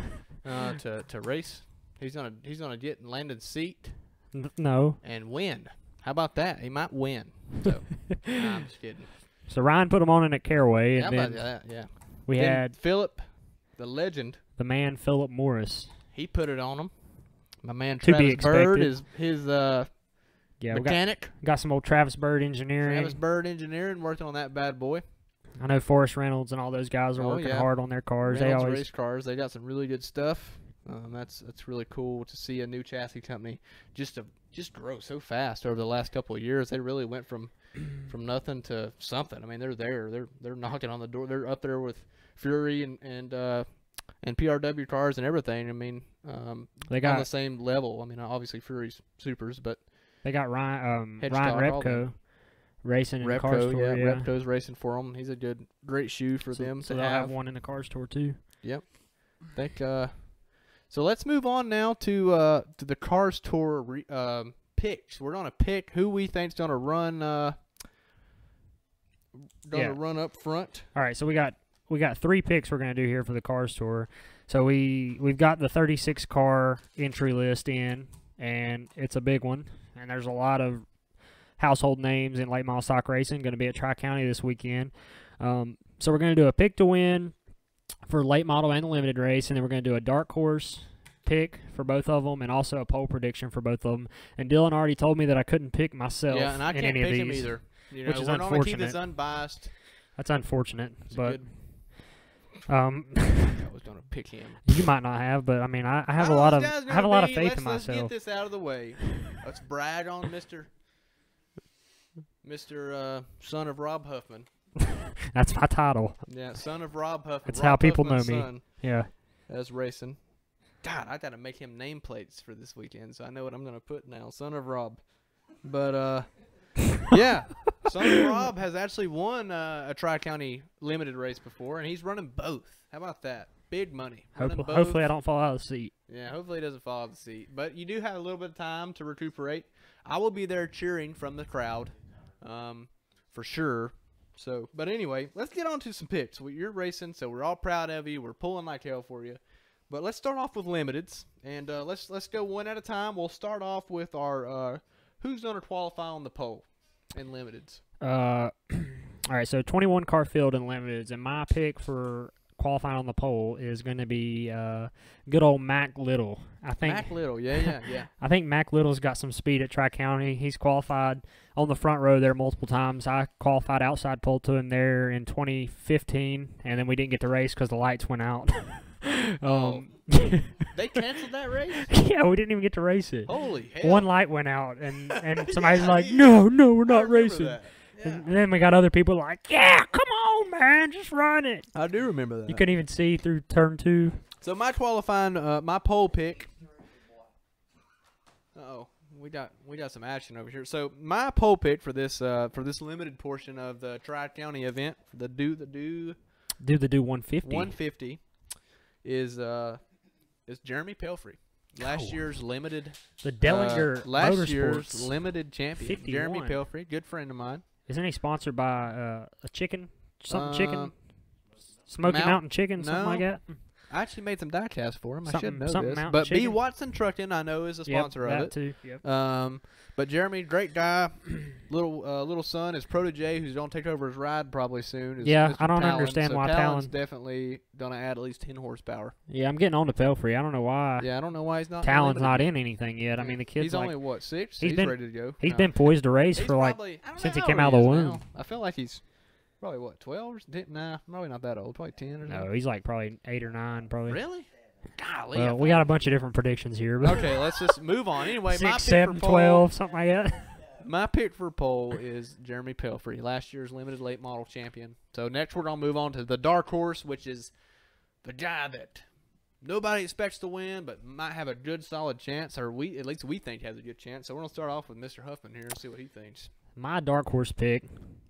[SPEAKER 1] bit
[SPEAKER 2] to race. He's gonna get in Landon's seat.
[SPEAKER 1] No.
[SPEAKER 2] And win. How about that? He might win. So, nah, I'm just kidding.
[SPEAKER 1] So Ryan put him on in at Caraway, and
[SPEAKER 2] How
[SPEAKER 1] then
[SPEAKER 2] about that? Yeah.
[SPEAKER 1] we
[SPEAKER 2] Then
[SPEAKER 1] had
[SPEAKER 2] Philip, the legend.
[SPEAKER 1] the man Philip Morris.
[SPEAKER 2] He put it on him. My man
[SPEAKER 1] To be
[SPEAKER 2] Travis Bird
[SPEAKER 1] expected.
[SPEAKER 2] is his
[SPEAKER 1] Yeah,
[SPEAKER 2] mechanic.
[SPEAKER 1] we got some old Travis Bird engineering.
[SPEAKER 2] Travis Bird engineering working on that bad boy.
[SPEAKER 1] I know Forrest Reynolds and all those guys are
[SPEAKER 2] Oh,
[SPEAKER 1] working
[SPEAKER 2] yeah.
[SPEAKER 1] hard on their cars.
[SPEAKER 2] Reynolds
[SPEAKER 1] They always
[SPEAKER 2] race cars. They got some really good stuff. That's really cool to see a new chassis company just grow so fast over the last couple of years. They really went from nothing to something. I mean, they're there. They're knocking on the door. They're up there with Fury and PRW cars and everything. I mean,
[SPEAKER 1] they got
[SPEAKER 2] on the same level. I mean, obviously Fury's supers, but
[SPEAKER 1] they got Ryan
[SPEAKER 2] Hedgecock, all
[SPEAKER 1] Repko
[SPEAKER 2] them.
[SPEAKER 1] racing in the car
[SPEAKER 2] Repco,
[SPEAKER 1] store.
[SPEAKER 2] yeah, Repco's racing for them. He's a great shoe for them
[SPEAKER 1] So
[SPEAKER 2] to
[SPEAKER 1] they'll have one in the car store too.
[SPEAKER 2] Yep. I think. So let's move on now to the Cars Tour picks. We're gonna pick who we think's gonna run. Run up front.
[SPEAKER 1] All right, so we got 3 picks we're gonna do here for the Cars Tour. So we've got the 36 car entry list in, and it's a big one. And there's a lot of household names in late model stock racing going to be at Tri-County this weekend. So we're going to do a pick to win for late model and the limited race, and then we're going to do a dark horse pick for both of them, and also a pole prediction for both of them. And Dylan already told me that I couldn't pick myself.
[SPEAKER 2] Yeah, and I
[SPEAKER 1] in
[SPEAKER 2] can't
[SPEAKER 1] any
[SPEAKER 2] pick
[SPEAKER 1] of
[SPEAKER 2] him
[SPEAKER 1] these,
[SPEAKER 2] either. You know,
[SPEAKER 1] which is
[SPEAKER 2] we're gonna keep
[SPEAKER 1] unfortunate.
[SPEAKER 2] this unbiased.
[SPEAKER 1] That's unfortunate, but
[SPEAKER 2] I was gonna pick him.
[SPEAKER 1] you might not have. But I mean, I have a lot of faith in
[SPEAKER 2] Let's
[SPEAKER 1] myself.
[SPEAKER 2] get this out of the way. Let's brag on Mr. Son of Rob Huffman.
[SPEAKER 1] That's my title.
[SPEAKER 2] Yeah, Son of Rob Huffman.
[SPEAKER 1] That's
[SPEAKER 2] Rob
[SPEAKER 1] how people
[SPEAKER 2] Huffman's
[SPEAKER 1] know me.
[SPEAKER 2] son.
[SPEAKER 1] Yeah.
[SPEAKER 2] That's racing. God, I gotta make him nameplates for this weekend, so I know what I'm gonna put now. Son of Rob. But yeah, Son of Rob has actually won a Tri-County limited race before, and he's running both. How about that? Big money.
[SPEAKER 1] Hopefully I don't fall out of the seat.
[SPEAKER 2] Yeah, hopefully he doesn't fall out of the seat. But you do have a little bit of time to recuperate. I will be there cheering from the crowd, for sure. So, but anyway, let's get on to some picks. You're racing, so we're all proud of you. We're pulling like hell for you. But let's start off with limiteds, and let's go one at a time. We'll start off with our who's going to qualify on the pole in limiteds.
[SPEAKER 1] All right, so 21 car field in limiteds, and my pick for qualifying on the pole is going to be good old Mac Little.
[SPEAKER 2] Mac Little, yeah.
[SPEAKER 1] I think Mac Little's got some speed at Tri-County. He's qualified on the front row there multiple times. I qualified outside pole to him there in 2015, and then we didn't get to race because the lights went out.
[SPEAKER 2] They canceled that race?
[SPEAKER 1] Yeah, we didn't even get to race it.
[SPEAKER 2] Holy hell.
[SPEAKER 1] One light went out, and somebody's like, no, we're not racing.
[SPEAKER 2] Yeah.
[SPEAKER 1] And then we got other people like, yeah, come on, man, just run it.
[SPEAKER 2] I do remember that.
[SPEAKER 1] You couldn't even see through turn 2.
[SPEAKER 2] So my qualifying, my pole pick. We got some action over here. So my pole pick for this limited portion of the Tri-County event, the do
[SPEAKER 1] 150.
[SPEAKER 2] 150 is Jeremy Pelfrey. Last year's limited
[SPEAKER 1] The Dellinger
[SPEAKER 2] last year's
[SPEAKER 1] Motorsports.
[SPEAKER 2] limited champion.
[SPEAKER 1] 51.
[SPEAKER 2] Jeremy Pelfrey, good friend of mine.
[SPEAKER 1] Isn't he sponsored by a chicken? Chicken? Smoky Mountain Chicken, something like that?
[SPEAKER 2] I actually made some diecast for him. I should know
[SPEAKER 1] something
[SPEAKER 2] this.
[SPEAKER 1] Mountain
[SPEAKER 2] But B.
[SPEAKER 1] Chicken?
[SPEAKER 2] Watson Trucking, I know, is a sponsor of
[SPEAKER 1] that
[SPEAKER 2] it.
[SPEAKER 1] Too. Yep.
[SPEAKER 2] But Jeremy, great guy. Little son, his protege, who's going to take over his ride probably soon. Is
[SPEAKER 1] Yeah,
[SPEAKER 2] Mr.
[SPEAKER 1] I don't
[SPEAKER 2] Talon.
[SPEAKER 1] understand
[SPEAKER 2] So
[SPEAKER 1] why
[SPEAKER 2] Talon's
[SPEAKER 1] Talon-
[SPEAKER 2] definitely going to add at least 10 horsepower.
[SPEAKER 1] Yeah, I'm getting on to Pelfrey. I don't know why.
[SPEAKER 2] Yeah, I don't know why he's not.
[SPEAKER 1] Talon's not
[SPEAKER 2] limited.
[SPEAKER 1] in anything yet. I mean, the kid's
[SPEAKER 2] He's
[SPEAKER 1] like,
[SPEAKER 2] only what, 6?
[SPEAKER 1] he's
[SPEAKER 2] He's
[SPEAKER 1] been-
[SPEAKER 2] ready to go.
[SPEAKER 1] he's
[SPEAKER 2] No.
[SPEAKER 1] been poised to race
[SPEAKER 2] He's
[SPEAKER 1] for like
[SPEAKER 2] probably, I don't
[SPEAKER 1] since
[SPEAKER 2] know
[SPEAKER 1] he
[SPEAKER 2] how
[SPEAKER 1] came
[SPEAKER 2] old
[SPEAKER 1] out of
[SPEAKER 2] he
[SPEAKER 1] the
[SPEAKER 2] is now.
[SPEAKER 1] womb.
[SPEAKER 2] I feel like he's probably what, 12 or nah, probably not that old. Probably 10 or something.
[SPEAKER 1] No, he's like probably 8 or 9, probably.
[SPEAKER 2] Really? Golly.
[SPEAKER 1] Well, we got a bunch of different predictions here. But
[SPEAKER 2] Okay, let's just move on. Anyway, my
[SPEAKER 1] 6,
[SPEAKER 2] pick
[SPEAKER 1] 7,
[SPEAKER 2] for pole,
[SPEAKER 1] 12, something like that.
[SPEAKER 2] My pick for pole is Jeremy Pelfrey, last year's limited late model champion. So next we're going to move on to the dark horse, which is the guy that nobody expects to win, but might have a good, solid chance, or at least we think has a good chance. So we're going to start off with Mr. Huffman here and see what he thinks.
[SPEAKER 1] My dark horse pick,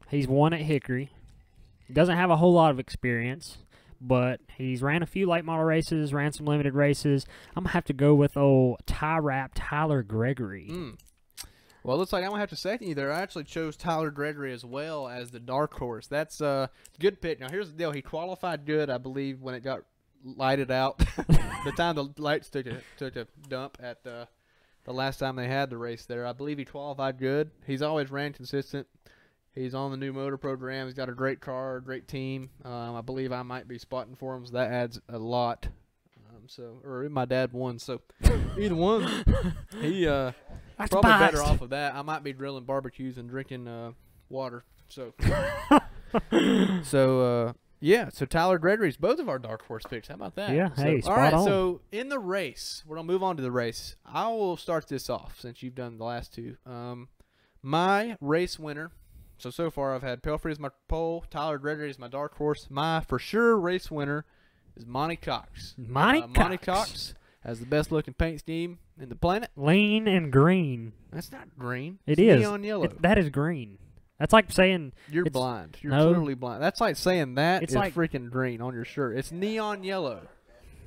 [SPEAKER 1] he's won at Hickory. He doesn't have a whole lot of experience, but he's ran a few late model races, ran some limited races. I'm going to have to go with old tie-wrap Tyler Gregory.
[SPEAKER 2] Well, it looks like I'm going to have to second you there. I actually chose Tyler Gregory as well as the dark horse. That's a good pick. Now, here's the deal. He qualified good, I believe, when it got lighted out. The time the lights took a dump at the last time they had the race there. I believe he qualified good. He's always ran consistent. He's on the new motor program. He's got a great car, great team. I believe I might be spotting for him, so that adds a lot. Or my dad won, so either one. He probably better off of that. I might be grilling barbecues and drinking water. So, yeah. So Tyler Gregory's both of our dark horse picks. How about that?
[SPEAKER 1] Yeah. Hey,
[SPEAKER 2] all right.
[SPEAKER 1] on.
[SPEAKER 2] So in the race, we're gonna move on to the race. I will start this off since you've done the last two. My race winner. So far I've had Pelfrey as my pole, Tyler Gregory as my dark horse. My for sure race winner is Monty Cox. Monty Cox has the best looking paint scheme in the planet.
[SPEAKER 1] Lean and green.
[SPEAKER 2] That's not green.
[SPEAKER 1] It's
[SPEAKER 2] is
[SPEAKER 1] neon
[SPEAKER 2] yellow.
[SPEAKER 1] That is green. That's like saying
[SPEAKER 2] you're blind. You're
[SPEAKER 1] no,
[SPEAKER 2] clearly blind. That's like saying that
[SPEAKER 1] it's
[SPEAKER 2] is
[SPEAKER 1] like
[SPEAKER 2] freaking green on your shirt. It's neon yellow.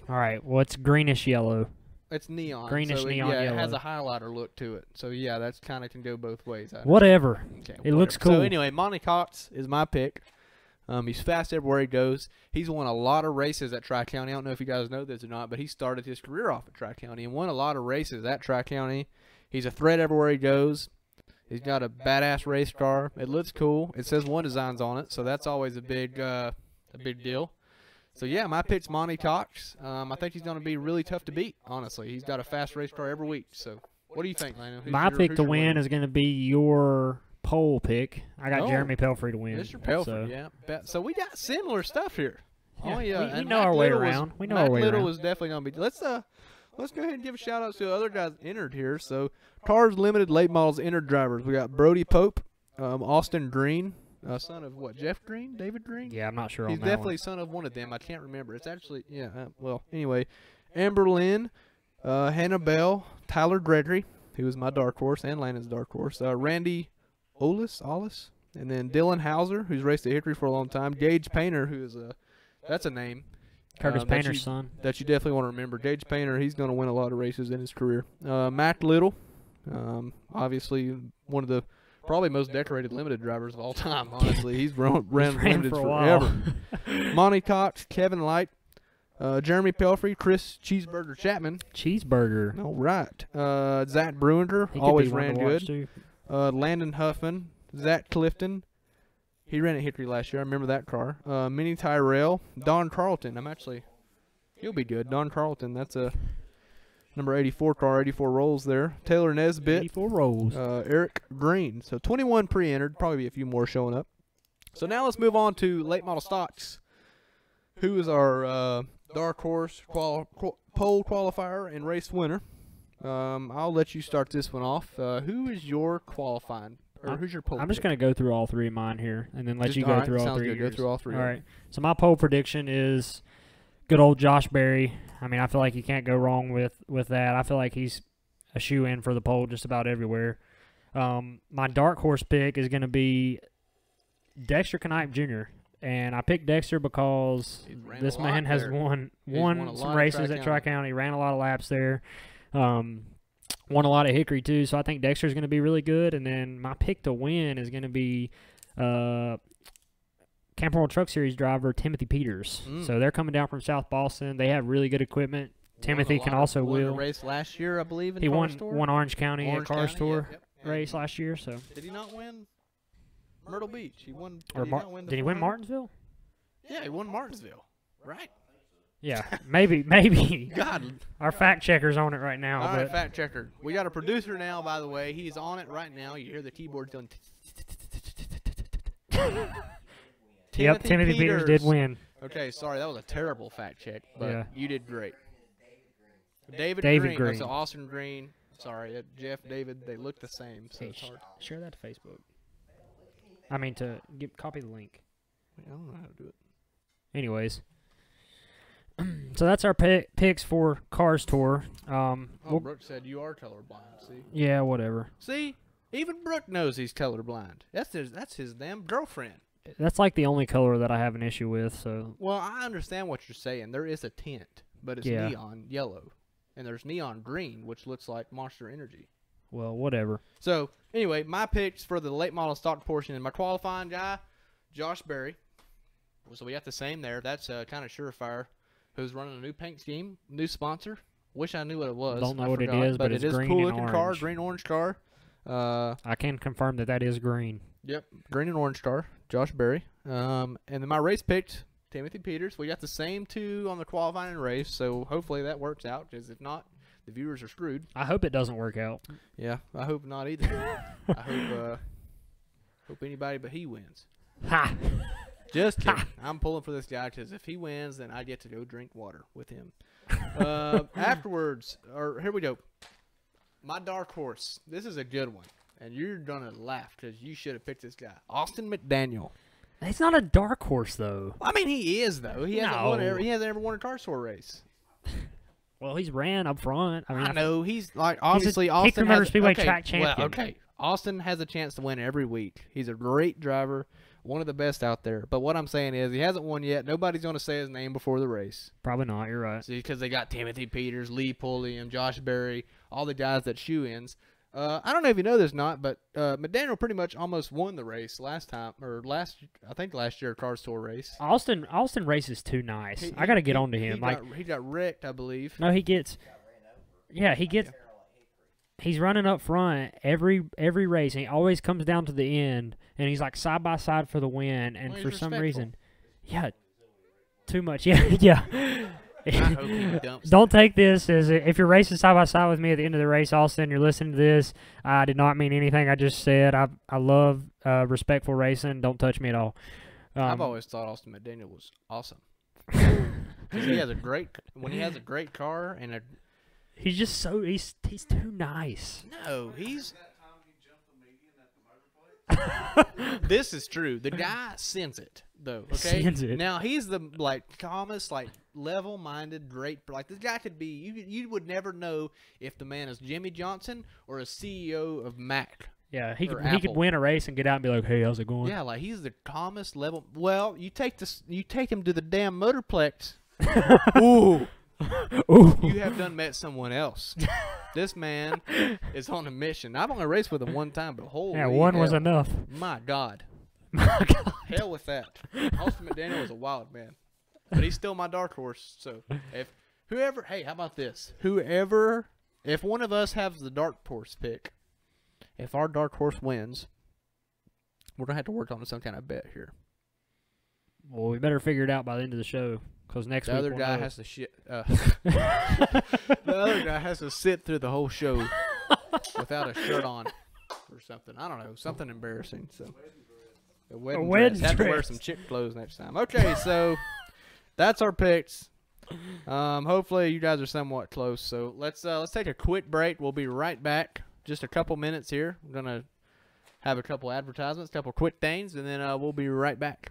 [SPEAKER 1] All right. Well, it's greenish yellow.
[SPEAKER 2] It's neon.
[SPEAKER 1] Greenish neon
[SPEAKER 2] yellow.
[SPEAKER 1] yellow.
[SPEAKER 2] It has a highlighter look to it. So yeah, that's kind of can go both ways.
[SPEAKER 1] Whatever.
[SPEAKER 2] Okay,
[SPEAKER 1] it looks cool.
[SPEAKER 2] So anyway, Monty Cox is my pick. He's fast everywhere he goes. He's won a lot of races at Tri-County. I don't know if you guys know this or not, but he started his career off at Tri-County and won a lot of races at Tri-County. He's a threat everywhere he goes. He's got a badass race car. It looks cool. It says One Designs on it, so that's always a big deal. So yeah, my pick's Monty Cox. I think he's going to be really tough to beat, honestly. He's got a fast race car every week. So what do you think, Lano?
[SPEAKER 1] My pick to win is going to be your pole pick. I got Jeremy Pelfrey to win.
[SPEAKER 2] Mr. Pelfrey, yeah. So we got similar stuff here.
[SPEAKER 1] Yeah, we know our way around. We know our way
[SPEAKER 2] Little
[SPEAKER 1] around.
[SPEAKER 2] was definitely going to be. Let's go ahead and give a shout out to the other guys entered here. So Cars Limited late models entered drivers. We got Brody Pope, Austin Green, son of what? Jeff Green, David Green.
[SPEAKER 1] Yeah, I'm not sure.
[SPEAKER 2] He's
[SPEAKER 1] on that
[SPEAKER 2] definitely
[SPEAKER 1] one.
[SPEAKER 2] son of one of them. I can't remember. It's actually well, anyway, Amber Lynn, Hannah Bell, Tyler Gregory, who was my dark horse and Landon's dark horse. Randy Ollis, and then Dylan Hauser, who's raced at Hickory for a long time. Gage Painter, who is that's a name.
[SPEAKER 1] Curtis Painter's son.
[SPEAKER 2] That you definitely want to remember. Gage Painter, he's going to win a lot of races in his career. Mac Little, obviously one of the probably most decorated limited drivers of all time, honestly. He's ran limited forever. Monty Cox, Kevin Light, Jeremy Pelfrey, Chris Cheeseburger Chapman.
[SPEAKER 1] Cheeseburger.
[SPEAKER 2] All right. Zach Bruinger, always ran good. Landon Huffman, Zach Clifton. He ran at Hickory last year. I remember that car. Minnie Tyrell, Don Carlton. He'll be good. Don Carlton, that's a number 84 car, 84 rolls there. Taylor Nesbitt.
[SPEAKER 1] 84 rolls.
[SPEAKER 2] Eric Green. So 21 pre-entered. Probably be a few more showing up. So now let's move on to late model stocks. Who is our dark horse pole qualifier and race winner? I'll let you start this one off. Who is your qualifying? Or who's your pole?
[SPEAKER 1] I'm just going to go through all three of mine here, and then let you go through all three.
[SPEAKER 2] Go through all three.
[SPEAKER 1] All right. So my pole prediction is good old Josh Berry. I mean, I feel like you can't go wrong with that. I feel like he's a shoe-in for the pole just about everywhere. My dark horse pick is going to be Dexter Knipe Jr., and I picked Dexter because this man has won some races at Tri-County, ran a lot of laps there. Won a lot of Hickory, too, so I think Dexter's going to be really good. And then my pick to win is going to be Camping World Truck Series driver Timothy Peters. So they're coming down from South Boston. They have really good equipment. Timothy can also wheel.
[SPEAKER 2] He race last year, I believe, in
[SPEAKER 1] he
[SPEAKER 2] Cars Tour?
[SPEAKER 1] won Orange County at Cars Tour
[SPEAKER 2] race
[SPEAKER 1] last year. So
[SPEAKER 2] did he not win Myrtle Beach? He won.
[SPEAKER 1] Did he win Martinsville?
[SPEAKER 2] Yeah, he won Martinsville. Right.
[SPEAKER 1] Yeah, maybe.
[SPEAKER 2] God.
[SPEAKER 1] Our fact checker's on it right now.
[SPEAKER 2] All right, fact checker. We got a producer now, by the way. He's on it right now. You hear the keyboard doing.
[SPEAKER 1] Yep, Timothy Peters did win.
[SPEAKER 2] Okay, sorry, that was a terrible fact check, but
[SPEAKER 1] yeah.
[SPEAKER 2] You did great. David
[SPEAKER 1] Green.
[SPEAKER 2] That's Austin Green. Sorry, Jeff, David, they look the same, so
[SPEAKER 1] Hey,
[SPEAKER 2] it's hard.
[SPEAKER 1] share that to Facebook. I mean, copy the link.
[SPEAKER 2] I don't know how to do it.
[SPEAKER 1] Anyways, so that's our picks for Cars Tour.
[SPEAKER 2] Brooke said you are colorblind. See?
[SPEAKER 1] Yeah, whatever.
[SPEAKER 2] See? Even Brooke knows he's colorblind. That's his damn girlfriend.
[SPEAKER 1] That's like the only color that I have an issue with. So
[SPEAKER 2] Well, I understand what you're saying. There is a tint, but it's neon yellow. And there's neon green, which looks like Monster Energy.
[SPEAKER 1] well, whatever.
[SPEAKER 2] So, anyway, my picks for the late model stock portion, and my qualifying guy, Josh Berry. So we got the same there. That's kind of surefire. Who's running a new paint scheme, new sponsor. Wish I knew what it was.
[SPEAKER 1] Don't know what it is, but
[SPEAKER 2] it
[SPEAKER 1] it's
[SPEAKER 2] is
[SPEAKER 1] green
[SPEAKER 2] cool
[SPEAKER 1] and
[SPEAKER 2] looking
[SPEAKER 1] orange.
[SPEAKER 2] car, green-orange car.
[SPEAKER 1] I can confirm that is green.
[SPEAKER 2] Yep, green and orange car, Josh Berry. And then my race picked Timothy Peters. We got the same two on the qualifying race, so hopefully that works out. Because if not, the viewers are screwed.
[SPEAKER 1] I hope it doesn't work out.
[SPEAKER 2] Yeah, I hope not either. I hope anybody but he wins.
[SPEAKER 1] Ha!
[SPEAKER 2] Just kidding. I'm pulling for this guy because if he wins, then I get to go drink water with him. Afterwards, or here we go. My dark horse. This is a good one. And you're going to laugh because you should have picked this guy. Austin McDaniel.
[SPEAKER 1] It's not a dark horse, though.
[SPEAKER 2] I mean, he is, though. He hasn't ever won a car store race.
[SPEAKER 1] Well, he's ran up front. I mean,
[SPEAKER 2] I know. He's like, obviously, Austin
[SPEAKER 1] Motor
[SPEAKER 2] has...
[SPEAKER 1] Speedway track champion.
[SPEAKER 2] Well, okay. Austin has a chance to win every week. He's a great driver. One of the best out there. But what I'm saying is he hasn't won yet. Nobody's going to say his name before the race.
[SPEAKER 1] Probably not. You're right.
[SPEAKER 2] See, because they got Timothy Peters, Lee Pulliam, Josh Berry, all the guys that shoe-ins. I don't know if you know this or not, but McDaniel pretty much almost won the race last year Cars Tour race.
[SPEAKER 1] Austin races too nice. I got to get on to him.
[SPEAKER 2] He got wrecked, I believe.
[SPEAKER 1] No, he gets. Yeah, he gets. He's running up front every race, and he always comes down to the end, and he's like side by side for the win. And
[SPEAKER 2] Well,
[SPEAKER 1] for
[SPEAKER 2] he's
[SPEAKER 1] some
[SPEAKER 2] respectful.
[SPEAKER 1] reason, yeah, too much. Yeah.
[SPEAKER 2] I hope he dumps.
[SPEAKER 1] Don't take this as if you're racing side by side with me at the end of the race, Austin. You're listening to this. I did not mean anything. I just said I love respectful racing. Don't touch me at all.
[SPEAKER 2] I've always thought Austin McDaniel was awesome. 'Cause he has a great car and a.
[SPEAKER 1] He's just he's too nice.
[SPEAKER 2] No, he's. This is true. The guy sends it though. Okay.
[SPEAKER 1] Sends it.
[SPEAKER 2] Now he's the calmest, level-minded, great. Like this guy could be. You would never know if the man is Jimmy Johnson or a CEO of Mac.
[SPEAKER 1] Yeah, he could
[SPEAKER 2] Apple.
[SPEAKER 1] win a race and get out and be like, "Hey, how's it going?"
[SPEAKER 2] Yeah, like he's the calmest level. Well, you take him to the damn Motorplex. Ooh.
[SPEAKER 1] Ooh.
[SPEAKER 2] You have done met someone else. This man is on a mission. I've only raced with him one time, but holy
[SPEAKER 1] one was
[SPEAKER 2] hell.
[SPEAKER 1] enough.
[SPEAKER 2] My God.
[SPEAKER 1] My God.
[SPEAKER 2] Hell with that. Austin McDaniel is a wild man. But he's still my dark horse. So hey, how about this? If one of us has the dark horse pick, if our dark horse wins, we're going to have to work on some kind of bet here.
[SPEAKER 1] Well, we better figure it out by the end of the show, because next
[SPEAKER 2] The
[SPEAKER 1] week
[SPEAKER 2] other
[SPEAKER 1] we'll
[SPEAKER 2] guy
[SPEAKER 1] know.
[SPEAKER 2] has to the other guy has to sit through the whole show without a shirt on or something. I don't know, something embarrassing. So a wedding dress. Have to wear some chick clothes next time. Okay, so that's our picks. Hopefully you guys are somewhat close. So let's take a quick break. We'll be right back. Just a couple minutes here. We're gonna have a couple advertisements, a couple quick things, and then we'll be right back.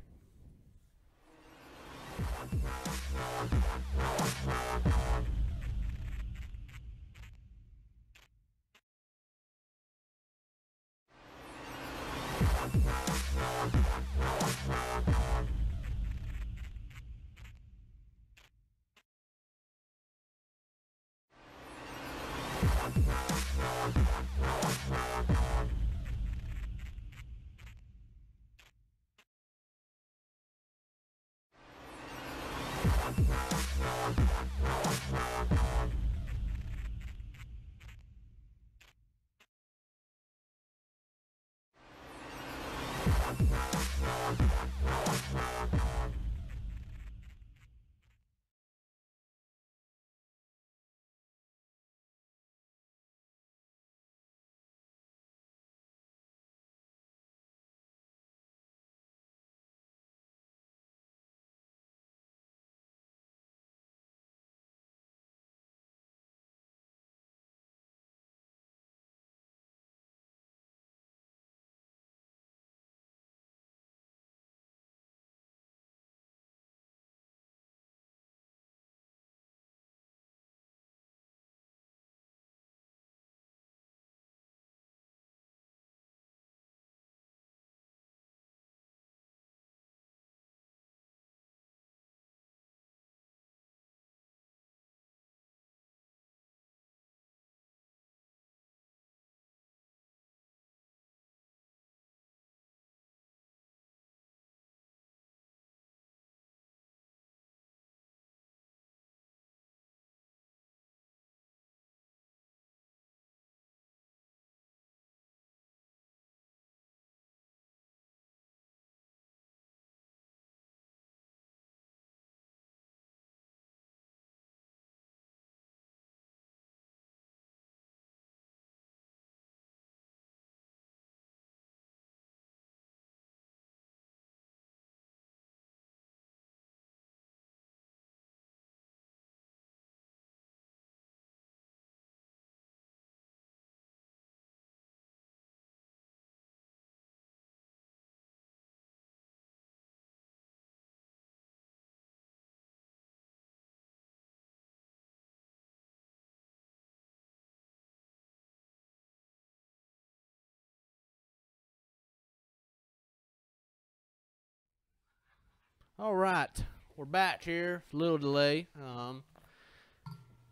[SPEAKER 2] All right, we're back here. A little delay.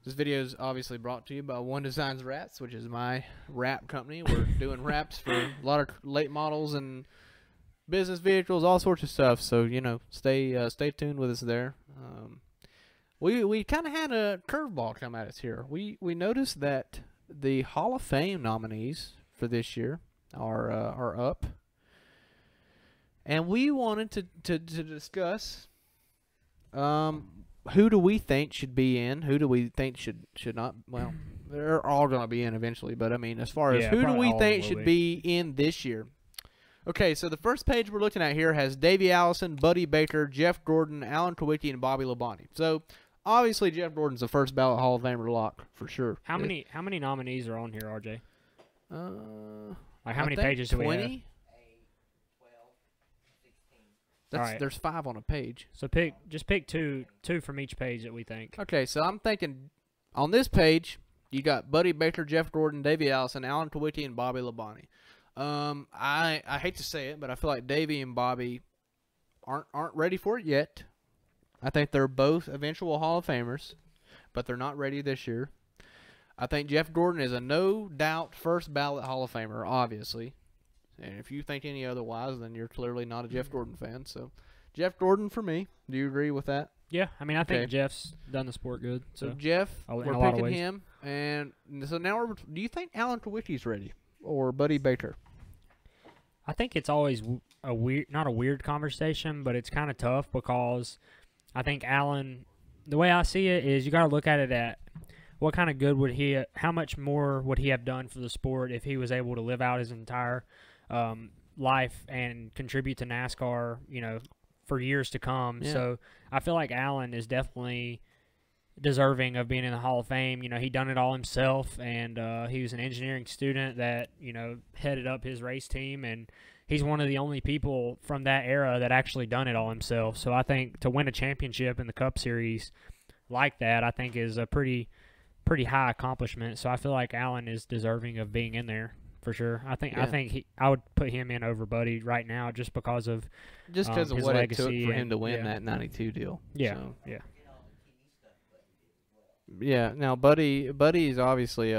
[SPEAKER 2] This video is obviously brought to you by One Designs Wraps, which is my wrap company. We're doing wraps for a lot of late models and business vehicles, all sorts of stuff. So stay tuned with us there. We kind of had a curveball come at us here. We noticed that the Hall of Fame nominees for this year are up. And we wanted to discuss who do we think should be in, who do we think should not. Well, they're all going to be in eventually, but I mean, as far as who do we think should be in this year. Okay, so the first page we're looking at here has Davey Allison, Buddy Baker, Jeff Gordon, Alan Kulwicki, and Bobby Labonte. So obviously Jeff Gordon's the first ballot Hall of Famer lock for sure.
[SPEAKER 1] How many nominees are on here, RJ? Like how
[SPEAKER 2] I
[SPEAKER 1] many
[SPEAKER 2] think
[SPEAKER 1] pages do we have?
[SPEAKER 2] 20? There's 5 on a page.
[SPEAKER 1] So just pick two from each page that we think.
[SPEAKER 2] Okay, so I'm thinking on this page you got Buddy Baker, Jeff Gordon, Davey Allison, Alan Kulwicki, and Bobby Labonte. I hate to say it, but I feel like Davey and Bobby aren't ready for it yet. I think they're both eventual Hall of Famers, but they're not ready this year. I think Jeff Gordon is a no doubt first ballot Hall of Famer, obviously. And if you think any otherwise, then you're clearly not a Jeff Gordon fan. So, Jeff Gordon for me. Do you agree with that?
[SPEAKER 1] Yeah, I mean, I think Jeff's done the sport good.
[SPEAKER 2] So Jeff, we're picking him. And so now, do you think Alan Kulwicki's ready or Buddy Baker?
[SPEAKER 1] I think it's always not a weird conversation, but it's kind of tough because I think Alan, the way I see it is you got to look at it at what kind of good how much more would he have done for the sport if he was able to live out his entire life and contribute to NASCAR, for years to come. Yeah. So I feel like Alan is definitely deserving of being in the Hall of Fame. He done it all himself, and he was an engineering student that, headed up his race team, and he's one of the only people from that era that actually done it all himself. So I think to win a championship in the Cup Series like that, I think is a pretty high accomplishment. So I feel like Alan is deserving of being in there. For sure, I think I would put him in over Buddy right now just because of
[SPEAKER 2] his what legacy it took for him to win that '92 deal.
[SPEAKER 1] Yeah,
[SPEAKER 2] so.
[SPEAKER 1] Yeah.
[SPEAKER 2] Yeah. Now, Buddy is obviously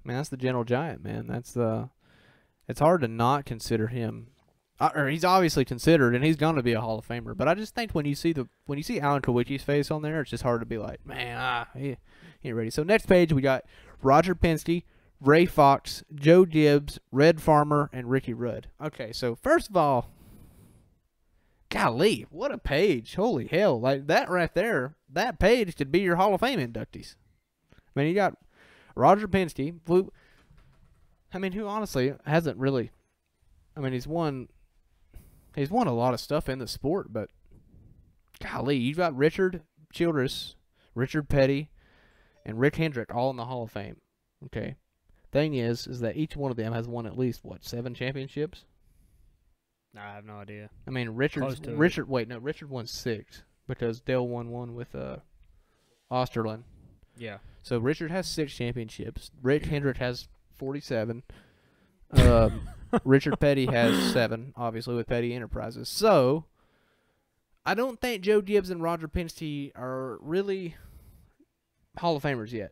[SPEAKER 2] that's the gentle giant, man. It's hard to not consider him, or he's obviously considered, and he's gonna be a Hall of Famer. But I just think when you see Alan Kulwicki's face on there, it's just hard to be like, man, he ain't ready. So next page we got Roger Penske, Ray Fox, Joe Gibbs, Red Farmer, and Ricky Rudd. Okay, so first of all, golly, what a page. Holy hell. Like that right there, that page could be your Hall of Fame inductees. I mean, you got Roger Penske, who honestly hasn't really, he's won a lot of stuff in the sport, but golly, you've got Richard Childress, Richard Petty, and Rick Hendrick all in the Hall of Fame. Okay. Thing is that each one of them has won at least 7 championships?
[SPEAKER 1] I have no idea.
[SPEAKER 2] I mean, Richard won 6 because Dale won one with Osterlund.
[SPEAKER 1] Yeah.
[SPEAKER 2] So Richard has 6 championships. Rick Hendrick has 47. Richard Petty has 7, obviously with Petty Enterprises. So I don't think Joe Gibbs and Roger Penske are really Hall of Famers yet.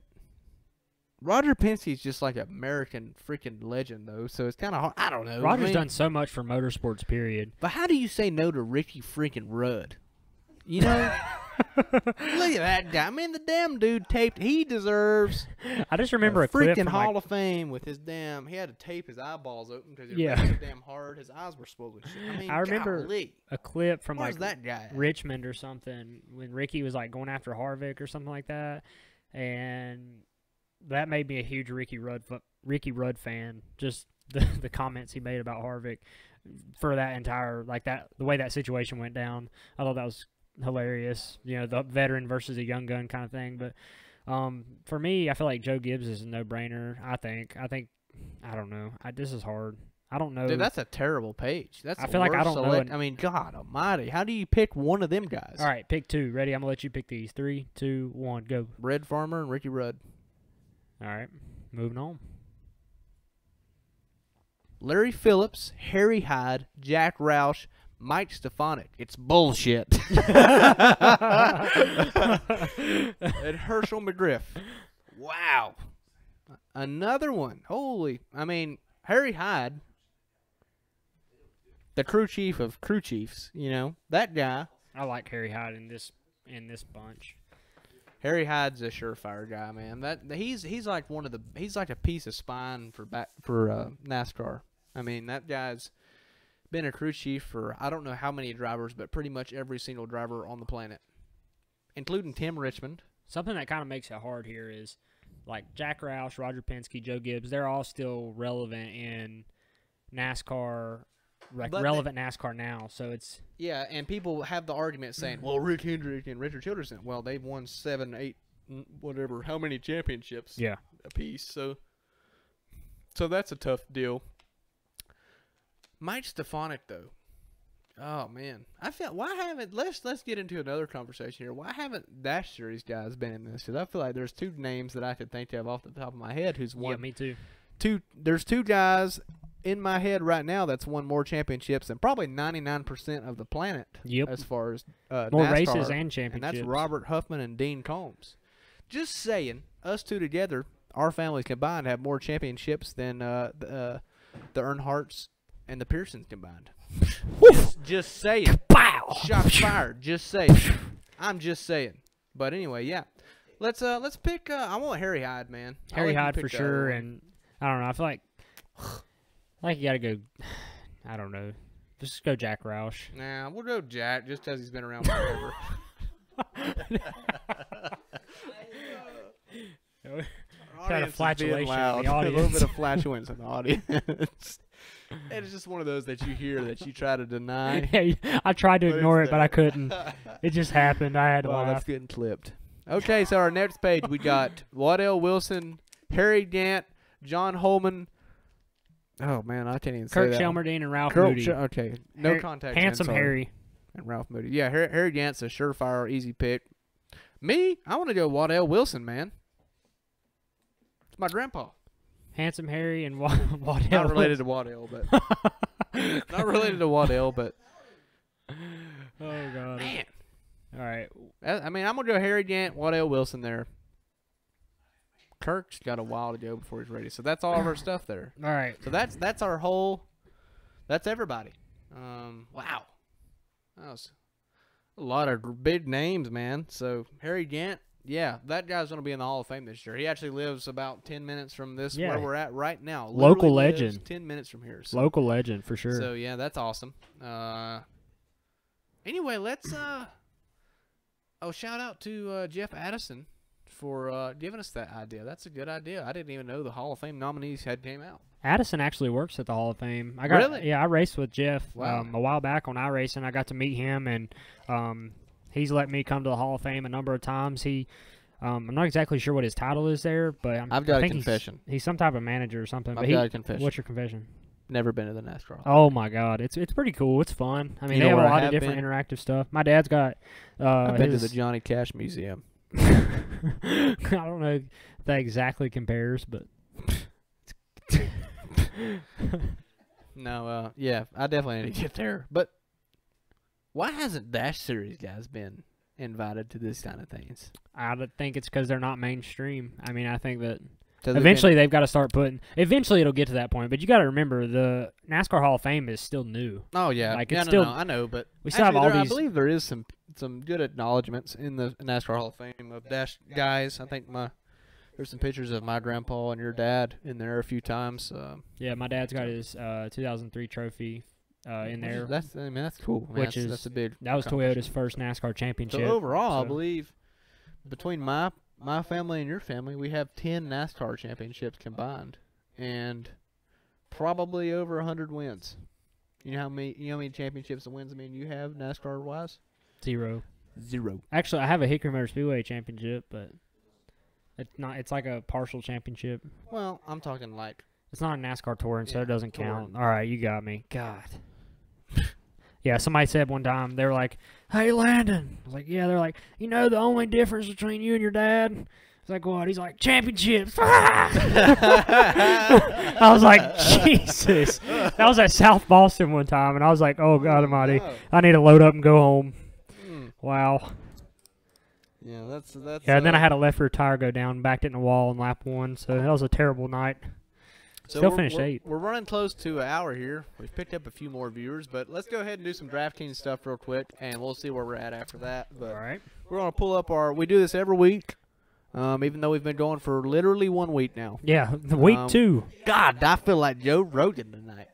[SPEAKER 2] Roger Penske's just like an American freaking legend, though, so it's kind of hard. I don't know.
[SPEAKER 1] Roger's done so much for motorsports, period.
[SPEAKER 2] But how do you say no to Ricky freaking Rudd? Look at that guy. The damn dude taped. He deserves.
[SPEAKER 1] I just remember a
[SPEAKER 2] freaking
[SPEAKER 1] clip
[SPEAKER 2] Hall of Fame with his damn. He had to tape his eyeballs open because he was so damn hard. His eyes were swollen.
[SPEAKER 1] I remember a clip from
[SPEAKER 2] that guy
[SPEAKER 1] Richmond or something when Ricky was going after Harvick or something like that, and that made me a huge Ricky Rudd fan. Just the comments he made about Harvick for that entire the way that situation went down. I thought that was hilarious. The veteran versus a young gun kind of thing. But for me, I feel like Joe Gibbs is a no-brainer. I think I don't know. This is hard. I don't know.
[SPEAKER 2] Dude, that's a terrible page.
[SPEAKER 1] I feel like I don't know.
[SPEAKER 2] God almighty. How do you pick one of them guys?
[SPEAKER 1] All right, pick 2. Ready? I'm going to let you pick these. 3, 2, 1, go.
[SPEAKER 2] Red Farmer and Ricky Rudd.
[SPEAKER 1] All right, moving on.
[SPEAKER 2] Larry Phillips, Harry Hyde, Jack Roush, Mike Stefanik. It's bullshit. And Herschel McGriff. Wow. Another one. Holy. I mean, Harry Hyde, the crew chief of crew chiefs, you know, that guy.
[SPEAKER 1] I like Harry Hyde in this bunch.
[SPEAKER 2] Harry Hyde's a surefire guy, man. He's like he's like a piece of spine for NASCAR. I mean, that guy's been a crew chief for I don't know how many drivers, but pretty much every single driver on the planet, including Tim Richmond.
[SPEAKER 1] Something that kind of makes it hard here is like Jack Roush, Roger Penske, Joe Gibbs. They're all still relevant in NASCAR. Relevant NASCAR now, so it's
[SPEAKER 2] and people have the argument saying, well, Rick Hendrick and Richard Childress, well, they've won 7, 8, whatever, how many championships apiece, so that's a tough deal. Mike Stefanik, though, oh man, I feel let's get into another conversation here. Why haven't Dash Series guys been in this? Because I feel like there's 2 names that I could think of off the top of my head who's won.
[SPEAKER 1] Yeah, me too.
[SPEAKER 2] There's 2 guys in my head right now that's won more championships than probably 99% of the planet.
[SPEAKER 1] Yep.
[SPEAKER 2] As far as
[SPEAKER 1] more
[SPEAKER 2] NASCAR,
[SPEAKER 1] races and championships.
[SPEAKER 2] And that's Robert Huffman and Dean Combs. Just saying, us 2 together, our families combined have more championships than the Earnhardts and the Pearsons combined. just saying.
[SPEAKER 1] Pow!
[SPEAKER 2] Shots fired. Just saying. I'm just saying. But anyway, yeah. Let's pick. I want Harry Hyde, man.
[SPEAKER 1] Harry Hyde for sure, and I don't know. I feel like you gotta go. I don't know. Just go Jack Roush.
[SPEAKER 2] Nah, we'll go Jack just because he's been around forever.
[SPEAKER 1] Kind of flatulation
[SPEAKER 2] loud.
[SPEAKER 1] in the audience.
[SPEAKER 2] A little bit of flatulence in the audience. It's just one of those that you hear that you try to deny.
[SPEAKER 1] Yeah, I tried to ignore it, but I couldn't. It just happened. I had to laugh.
[SPEAKER 2] That's getting clipped. Okay, so our next page we got Waddell Wilson, Harry Gant, John Holman. Oh man, I can't even say that.
[SPEAKER 1] Kirk Shelmerdine and Ralph Moody.
[SPEAKER 2] Okay, no contact.
[SPEAKER 1] Handsome Harry
[SPEAKER 2] and Ralph Moody. Yeah, Harry Gant's a surefire, easy pick. Me, I want to go Waddell Wilson, man. It's my grandpa.
[SPEAKER 1] Handsome Harry and Waddell.
[SPEAKER 2] Not related to Waddell, but not related to Waddell, but
[SPEAKER 1] oh god,
[SPEAKER 2] man.
[SPEAKER 1] All right.
[SPEAKER 2] I mean, I'm gonna go Harry Gant, Waddell Wilson there. Kirk's got a while to go before he's ready, so that's all of our stuff there.
[SPEAKER 1] All right.
[SPEAKER 2] So that's our whole. That's everybody. Wow, that was a lot of big names, man. So Harry Gant. Yeah, that guy's going to be in the Hall of Fame this year. He actually lives about 10 minutes from this where we're at right now.
[SPEAKER 1] Local
[SPEAKER 2] Literally
[SPEAKER 1] legend.
[SPEAKER 2] 10 minutes from here. So.
[SPEAKER 1] Local legend for sure.
[SPEAKER 2] So yeah, that's awesome. Anyway, let's shout out to Jeff Addison for giving us that idea. That's a good idea. I didn't even know the Hall of Fame nominees had came out.
[SPEAKER 1] Addison actually works at the Hall of Fame.
[SPEAKER 2] Really?
[SPEAKER 1] Yeah, I raced with Jeff
[SPEAKER 2] wow.
[SPEAKER 1] A while back on iRacing. I got to meet him, and he's let me come to the Hall of Fame a number of times. I'm not exactly sure what his title is there, but
[SPEAKER 2] I've got a confession.
[SPEAKER 1] He's some type of manager or something.
[SPEAKER 2] I've got a confession.
[SPEAKER 1] What's your confession?
[SPEAKER 2] Never been to the NASCAR.
[SPEAKER 1] Oh my God, it's pretty cool. It's fun. I mean, they have a lot of different interactive stuff. My dad's got.
[SPEAKER 2] I've been to the Johnny Cash Museum.
[SPEAKER 1] I don't know if that exactly compares, but.
[SPEAKER 2] No, yeah, I definitely need to get there. But why hasn't Dash Series guys been invited to this kind of things?
[SPEAKER 1] I think it's because they're not mainstream. I mean, I think that
[SPEAKER 2] so
[SPEAKER 1] eventually they've got to start putting. Eventually it'll get to that point, but you got to remember the NASCAR Hall of Fame is still new.
[SPEAKER 2] Oh yeah,
[SPEAKER 1] like
[SPEAKER 2] it's
[SPEAKER 1] still.
[SPEAKER 2] No, I know, but
[SPEAKER 1] we still have all these.
[SPEAKER 2] I believe there is some good acknowledgments in the NASCAR Hall of Fame of Dash guys. I think there's some pictures of my grandpa and your dad in there a few times.
[SPEAKER 1] Yeah, my dad's got his 2003 trophy in there.
[SPEAKER 2] That's cool. That's a big.
[SPEAKER 1] That was Toyota's first NASCAR championship.
[SPEAKER 2] So overall, I believe between my family and your family, we have 10 NASCAR championships combined, and probably over 100 wins. You know how many championships and wins you have NASCAR wise?
[SPEAKER 1] Zero.
[SPEAKER 2] Actually,
[SPEAKER 1] I have a Hickory Motor Speedway championship, but it's not. It's like a partial championship.
[SPEAKER 2] Well, I'm talking like.
[SPEAKER 1] It's not a NASCAR touring, so it doesn't count. All right, you got me. God. Yeah, somebody said one time, they were like, "Hey, Landon." I was like, "Yeah." They're like, "You know the only difference between you and your dad? It's like, what? He's like, championships. I was like, Jesus. That was at South Boston one time, and I was like, oh, God almighty.
[SPEAKER 2] No.
[SPEAKER 1] I need to load up and go home.
[SPEAKER 2] Mm.
[SPEAKER 1] Wow.
[SPEAKER 2] Yeah, that's.
[SPEAKER 1] Yeah, and then I had a left rear tire go down, backed it in the wall in lap 1, so that was a terrible night.
[SPEAKER 2] So
[SPEAKER 1] Still finished 8th.
[SPEAKER 2] We're running close to an hour here. We've picked up a few more viewers, but let's go ahead and do some DraftKings stuff real quick, and we'll see where we're at after that. But
[SPEAKER 1] All right.
[SPEAKER 2] we're going to pull up we do this every week, even though we've been going for literally 1 week now.
[SPEAKER 1] Yeah, week 2.
[SPEAKER 2] God, I feel like Joe Rogan tonight.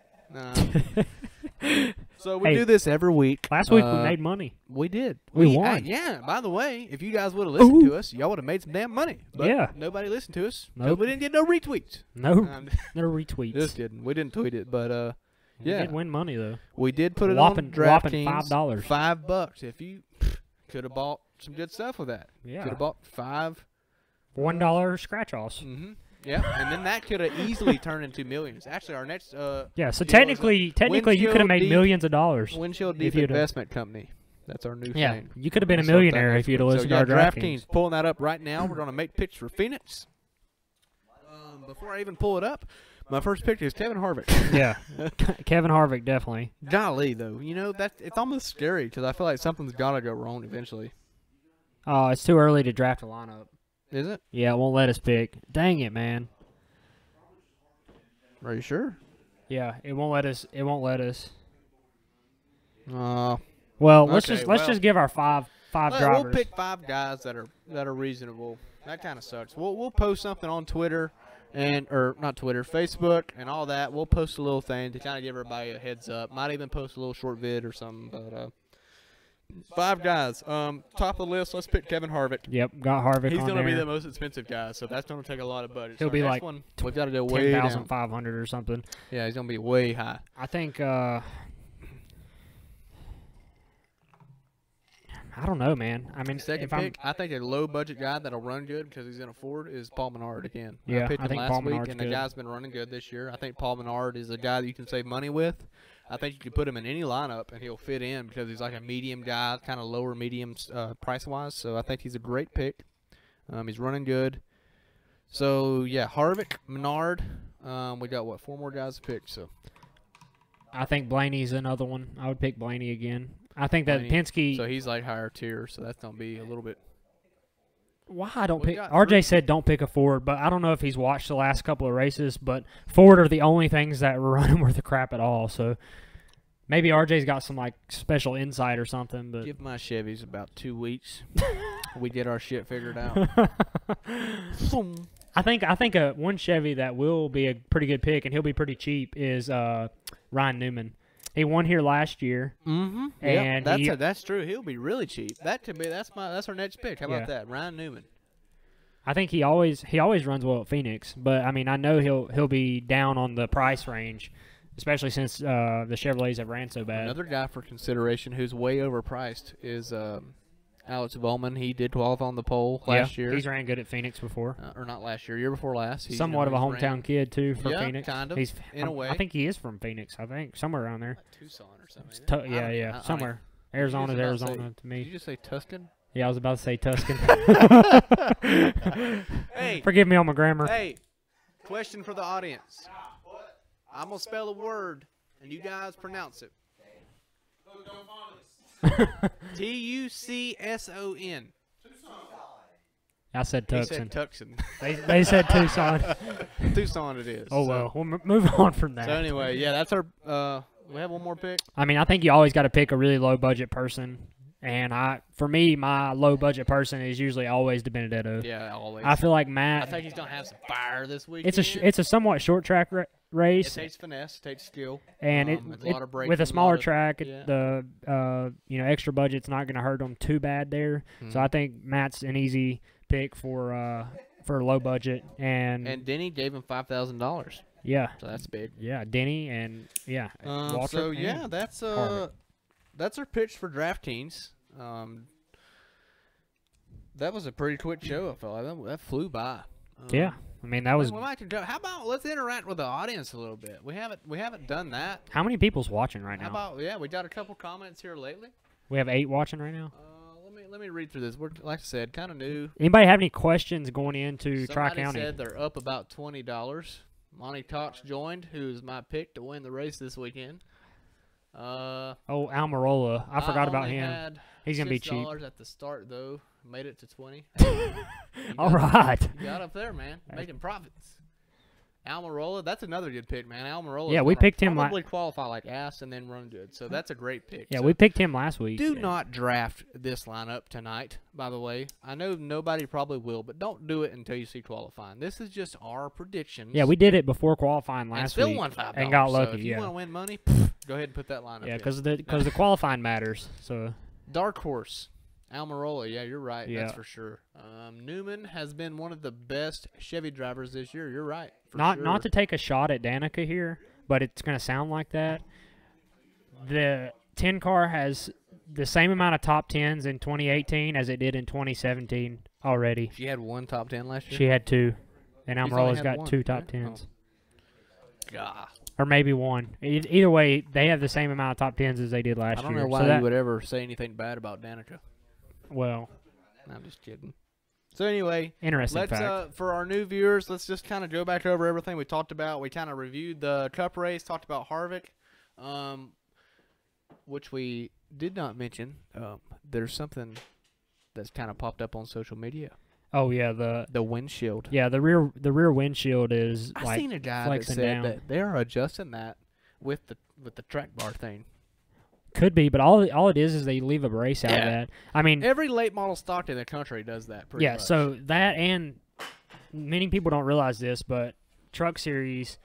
[SPEAKER 2] So we
[SPEAKER 1] Hey,
[SPEAKER 2] do this every week.
[SPEAKER 1] Last week we made money.
[SPEAKER 2] We did.
[SPEAKER 1] We won.
[SPEAKER 2] Yeah, by the way, if you guys would have listened to us, y'all would have made some damn money. But
[SPEAKER 1] Yeah.
[SPEAKER 2] nobody listened to us.
[SPEAKER 1] Nope.
[SPEAKER 2] So we didn't get no retweets.
[SPEAKER 1] No,
[SPEAKER 2] Um,
[SPEAKER 1] no retweets.
[SPEAKER 2] Just kidding. We didn't tweet it, but
[SPEAKER 1] We
[SPEAKER 2] yeah.
[SPEAKER 1] did win money, though.
[SPEAKER 2] We did put it
[SPEAKER 1] Whopping
[SPEAKER 2] on DraftKings.
[SPEAKER 1] $5.
[SPEAKER 2] $5. If you could have bought some good stuff with that.
[SPEAKER 1] Yeah.
[SPEAKER 2] Could have bought 5.
[SPEAKER 1] $1 scratch-offs.
[SPEAKER 2] Mm-hmm. Yeah, and then that could have easily turned into millions. Actually, our next
[SPEAKER 1] Yeah, so
[SPEAKER 2] deal is
[SPEAKER 1] technically you could have
[SPEAKER 2] Windshield
[SPEAKER 1] made
[SPEAKER 2] Deep-
[SPEAKER 1] millions of dollars.
[SPEAKER 2] Windshield
[SPEAKER 1] If
[SPEAKER 2] Deep
[SPEAKER 1] you'd have-
[SPEAKER 2] Investment Company. That's our new
[SPEAKER 1] Yeah,
[SPEAKER 2] thing.
[SPEAKER 1] you could have been a
[SPEAKER 2] We'll start that
[SPEAKER 1] millionaire
[SPEAKER 2] next
[SPEAKER 1] if you'd have
[SPEAKER 2] week.
[SPEAKER 1] listened
[SPEAKER 2] So,
[SPEAKER 1] to our
[SPEAKER 2] DraftKings, pulling that up right now. We're going to make picks for Phoenix. Before I even pull it up, my first pick is Kevin Harvick.
[SPEAKER 1] Yeah, Kevin Harvick, definitely.
[SPEAKER 2] Golly, though, it's almost scary because I feel like something's got to go wrong eventually.
[SPEAKER 1] Oh, it's too early to draft a lineup.
[SPEAKER 2] Is it?
[SPEAKER 1] Yeah, it won't let us pick. Dang it, man.
[SPEAKER 2] Are you sure?
[SPEAKER 1] Yeah, it won't let us. It won't let us.
[SPEAKER 2] Uh,
[SPEAKER 1] Well, let's
[SPEAKER 2] Okay,
[SPEAKER 1] just give our five drivers.
[SPEAKER 2] We'll pick 5 guys that are reasonable. That kind of sucks. We'll post something on Twitter or not Twitter, Facebook, and all that. We'll post a little thing to kind of give everybody a heads up. Might even post a little short vid or something. But 5 guys. Top of the list. Let's pick Kevin Harvick.
[SPEAKER 1] Yep, got Harvick
[SPEAKER 2] He's
[SPEAKER 1] on
[SPEAKER 2] going to be
[SPEAKER 1] there.
[SPEAKER 2] the most expensive guy, so that's going to take a lot of budget.
[SPEAKER 1] He'll
[SPEAKER 2] So
[SPEAKER 1] be
[SPEAKER 2] next
[SPEAKER 1] like
[SPEAKER 2] one, we've got to go way down.
[SPEAKER 1] 10,500 or something.
[SPEAKER 2] Yeah, he's going to be way high.
[SPEAKER 1] I think. I don't know, man. I mean,
[SPEAKER 2] Second
[SPEAKER 1] if I'm,
[SPEAKER 2] pick, I think a low-budget guy that'll run good because he's in a Ford is Paul Menard again.
[SPEAKER 1] Yeah,
[SPEAKER 2] I picked
[SPEAKER 1] I
[SPEAKER 2] him
[SPEAKER 1] think
[SPEAKER 2] last
[SPEAKER 1] Paul
[SPEAKER 2] week,
[SPEAKER 1] Menard's
[SPEAKER 2] and the
[SPEAKER 1] good.
[SPEAKER 2] guy's been running good this year. I think Paul Menard is a guy that you can save money with. I think you can put him in any lineup, and he'll fit in because he's like a medium guy, kind of lower medium price-wise. So I think he's a great pick. He's running good. So, yeah, Harvick, Menard. We got, 4 more guys to pick. So
[SPEAKER 1] I think Blaney's another one. I would pick Blaney again. I think that
[SPEAKER 2] Blaney.
[SPEAKER 1] Penske.
[SPEAKER 2] So he's like higher tier, so that's going to be a little bit.
[SPEAKER 1] Why I don't
[SPEAKER 2] We
[SPEAKER 1] pick?
[SPEAKER 2] got
[SPEAKER 1] RJ
[SPEAKER 2] 3.
[SPEAKER 1] said don't pick a Ford, but I don't know if he's watched the last couple of races. But Ford are the only things that were running worth a crap at all. So maybe RJ's got some like special insight or something. But
[SPEAKER 2] Give my Chevys about 2 weeks. We get our shit figured out.
[SPEAKER 1] I think one Chevy that will be a pretty good pick, and he'll be pretty cheap, is Ryan Newman. He won here last year.
[SPEAKER 2] Mm-hmm.
[SPEAKER 1] And
[SPEAKER 2] that's true. He'll be really cheap. That's our next pick. How
[SPEAKER 1] Yeah.
[SPEAKER 2] about that, Ryan Newman?
[SPEAKER 1] I think he always runs well at Phoenix, but I mean I know he'll be down on the price range, especially since the Chevrolets have ran so bad.
[SPEAKER 2] Another guy for consideration who's way overpriced is Alex Bowman. He did 12 on the pole last year.
[SPEAKER 1] He's ran good at Phoenix before.
[SPEAKER 2] Or not last year before last.
[SPEAKER 1] Somewhat of a hometown kid too for
[SPEAKER 2] Yeah,
[SPEAKER 1] Phoenix.
[SPEAKER 2] kind of,
[SPEAKER 1] He's
[SPEAKER 2] in a way.
[SPEAKER 1] I think he is from Phoenix. I think somewhere around there.
[SPEAKER 2] Tucson or something.
[SPEAKER 1] Yeah, somewhere. Arizona's Arizona to
[SPEAKER 2] Did
[SPEAKER 1] me.
[SPEAKER 2] you just say Tuscan?
[SPEAKER 1] Yeah, I was about to say Tuscan.
[SPEAKER 2] Hey,
[SPEAKER 1] Forgive me on my grammar.
[SPEAKER 2] hey, question for the audience. I'm going to spell a word, and you guys pronounce it. Tucson.
[SPEAKER 1] I said
[SPEAKER 2] He
[SPEAKER 1] Tucson.
[SPEAKER 2] said Tucson.
[SPEAKER 1] They said Tucson.
[SPEAKER 2] Tucson it is.
[SPEAKER 1] Oh well, we'll move on from that.
[SPEAKER 2] So anyway, yeah, that's our. We have one more pick.
[SPEAKER 1] I mean, I think you always got to pick a really low budget person, and for me, my low budget person is usually always DiBenedetto.
[SPEAKER 2] Yeah, always.
[SPEAKER 1] I feel like
[SPEAKER 2] I
[SPEAKER 1] Matt.
[SPEAKER 2] think he's gonna have some fire this week.
[SPEAKER 1] It's a somewhat short track
[SPEAKER 2] It
[SPEAKER 1] race,
[SPEAKER 2] takes finesse, takes skill.
[SPEAKER 1] and
[SPEAKER 2] it's a lot of braking,
[SPEAKER 1] with a smaller
[SPEAKER 2] lot of-
[SPEAKER 1] track,
[SPEAKER 2] yeah.
[SPEAKER 1] the extra budget's not going to hurt them too bad there. So I think Matt's an easy pick for low budget, and
[SPEAKER 2] Denny gave him $5,000,
[SPEAKER 1] yeah,
[SPEAKER 2] so that's big.
[SPEAKER 1] yeah, Denny and yeah, Waltrip
[SPEAKER 2] So
[SPEAKER 1] and
[SPEAKER 2] yeah, that's our pitch for DraftKings. That was a pretty quick show. I felt like that flew by.
[SPEAKER 1] yeah. I mean that was.
[SPEAKER 2] We might could go. How about let's interact with the audience a little bit? We haven't done that.
[SPEAKER 1] How many people's watching right
[SPEAKER 2] How
[SPEAKER 1] now?
[SPEAKER 2] about we got a couple comments here lately.
[SPEAKER 1] We have 8 watching right now.
[SPEAKER 2] let me read through this. We're, like I said, kind of new.
[SPEAKER 1] Anybody have any questions going into Tri-County?
[SPEAKER 2] Somebody said they're up about $20. Monty Cox joined, who's my pick to win the race this weekend.
[SPEAKER 1] Oh, Almirola. I forgot about him. He's going to be cheap.
[SPEAKER 2] $6 at the start, though. Made it to 20.
[SPEAKER 1] All right.
[SPEAKER 2] You got up there, man. Making profits. Almirola, that's another good pick, man. Almirola.
[SPEAKER 1] Yeah, we picked him.
[SPEAKER 2] Probably qualify like ass and then run good. So that's a great pick.
[SPEAKER 1] Yeah,
[SPEAKER 2] so
[SPEAKER 1] we picked him last week.
[SPEAKER 2] Do not draft this lineup tonight, by the way. I know nobody probably will, but don't do it until you see qualifying. This is just our predictions.
[SPEAKER 1] Yeah, we did it before qualifying last
[SPEAKER 2] week.
[SPEAKER 1] Still
[SPEAKER 2] won $5.
[SPEAKER 1] And got lucky,
[SPEAKER 2] so if you want to win money, go ahead and put that lineup in.
[SPEAKER 1] Yeah, because the qualifying matters. So
[SPEAKER 2] Dark horse. Almirola, yeah, you're right.
[SPEAKER 1] Yeah.
[SPEAKER 2] That's for sure. Newman has been one of the best Chevy drivers this year. You're right.
[SPEAKER 1] Not to take a shot at Danica here, but it's going to sound like that. The 10 car has the same amount of top 10s in 2018 as it did in 2017 already.
[SPEAKER 2] She had 1 top 10 last year?
[SPEAKER 1] She had 2. And Almirola's got
[SPEAKER 2] 1,
[SPEAKER 1] 2 top 10s.
[SPEAKER 2] Oh. God.
[SPEAKER 1] Or maybe 1. Either way, they have the same amount of top 10s as they did last year.
[SPEAKER 2] I don't know why you would ever say anything bad about Danica.
[SPEAKER 1] Well,
[SPEAKER 2] I'm just kidding. So anyway,
[SPEAKER 1] interesting fact.
[SPEAKER 2] For our new viewers, let's just kind of go back over everything we talked about. We kind of reviewed the Cup race, talked about Harvick, which we did not mention. There's something that's kind of popped up on social media.
[SPEAKER 1] Oh yeah,
[SPEAKER 2] the windshield.
[SPEAKER 1] Yeah, the rear windshield is
[SPEAKER 2] I
[SPEAKER 1] like
[SPEAKER 2] seen a guy that said
[SPEAKER 1] down.
[SPEAKER 2] that they are adjusting that with the track bar thing.
[SPEAKER 1] Could be, but all it is they leave a brace out of that. I mean,
[SPEAKER 2] every late model stock in the country does that. Pretty much.
[SPEAKER 1] So that, and many people don't realize this, but Truck Series,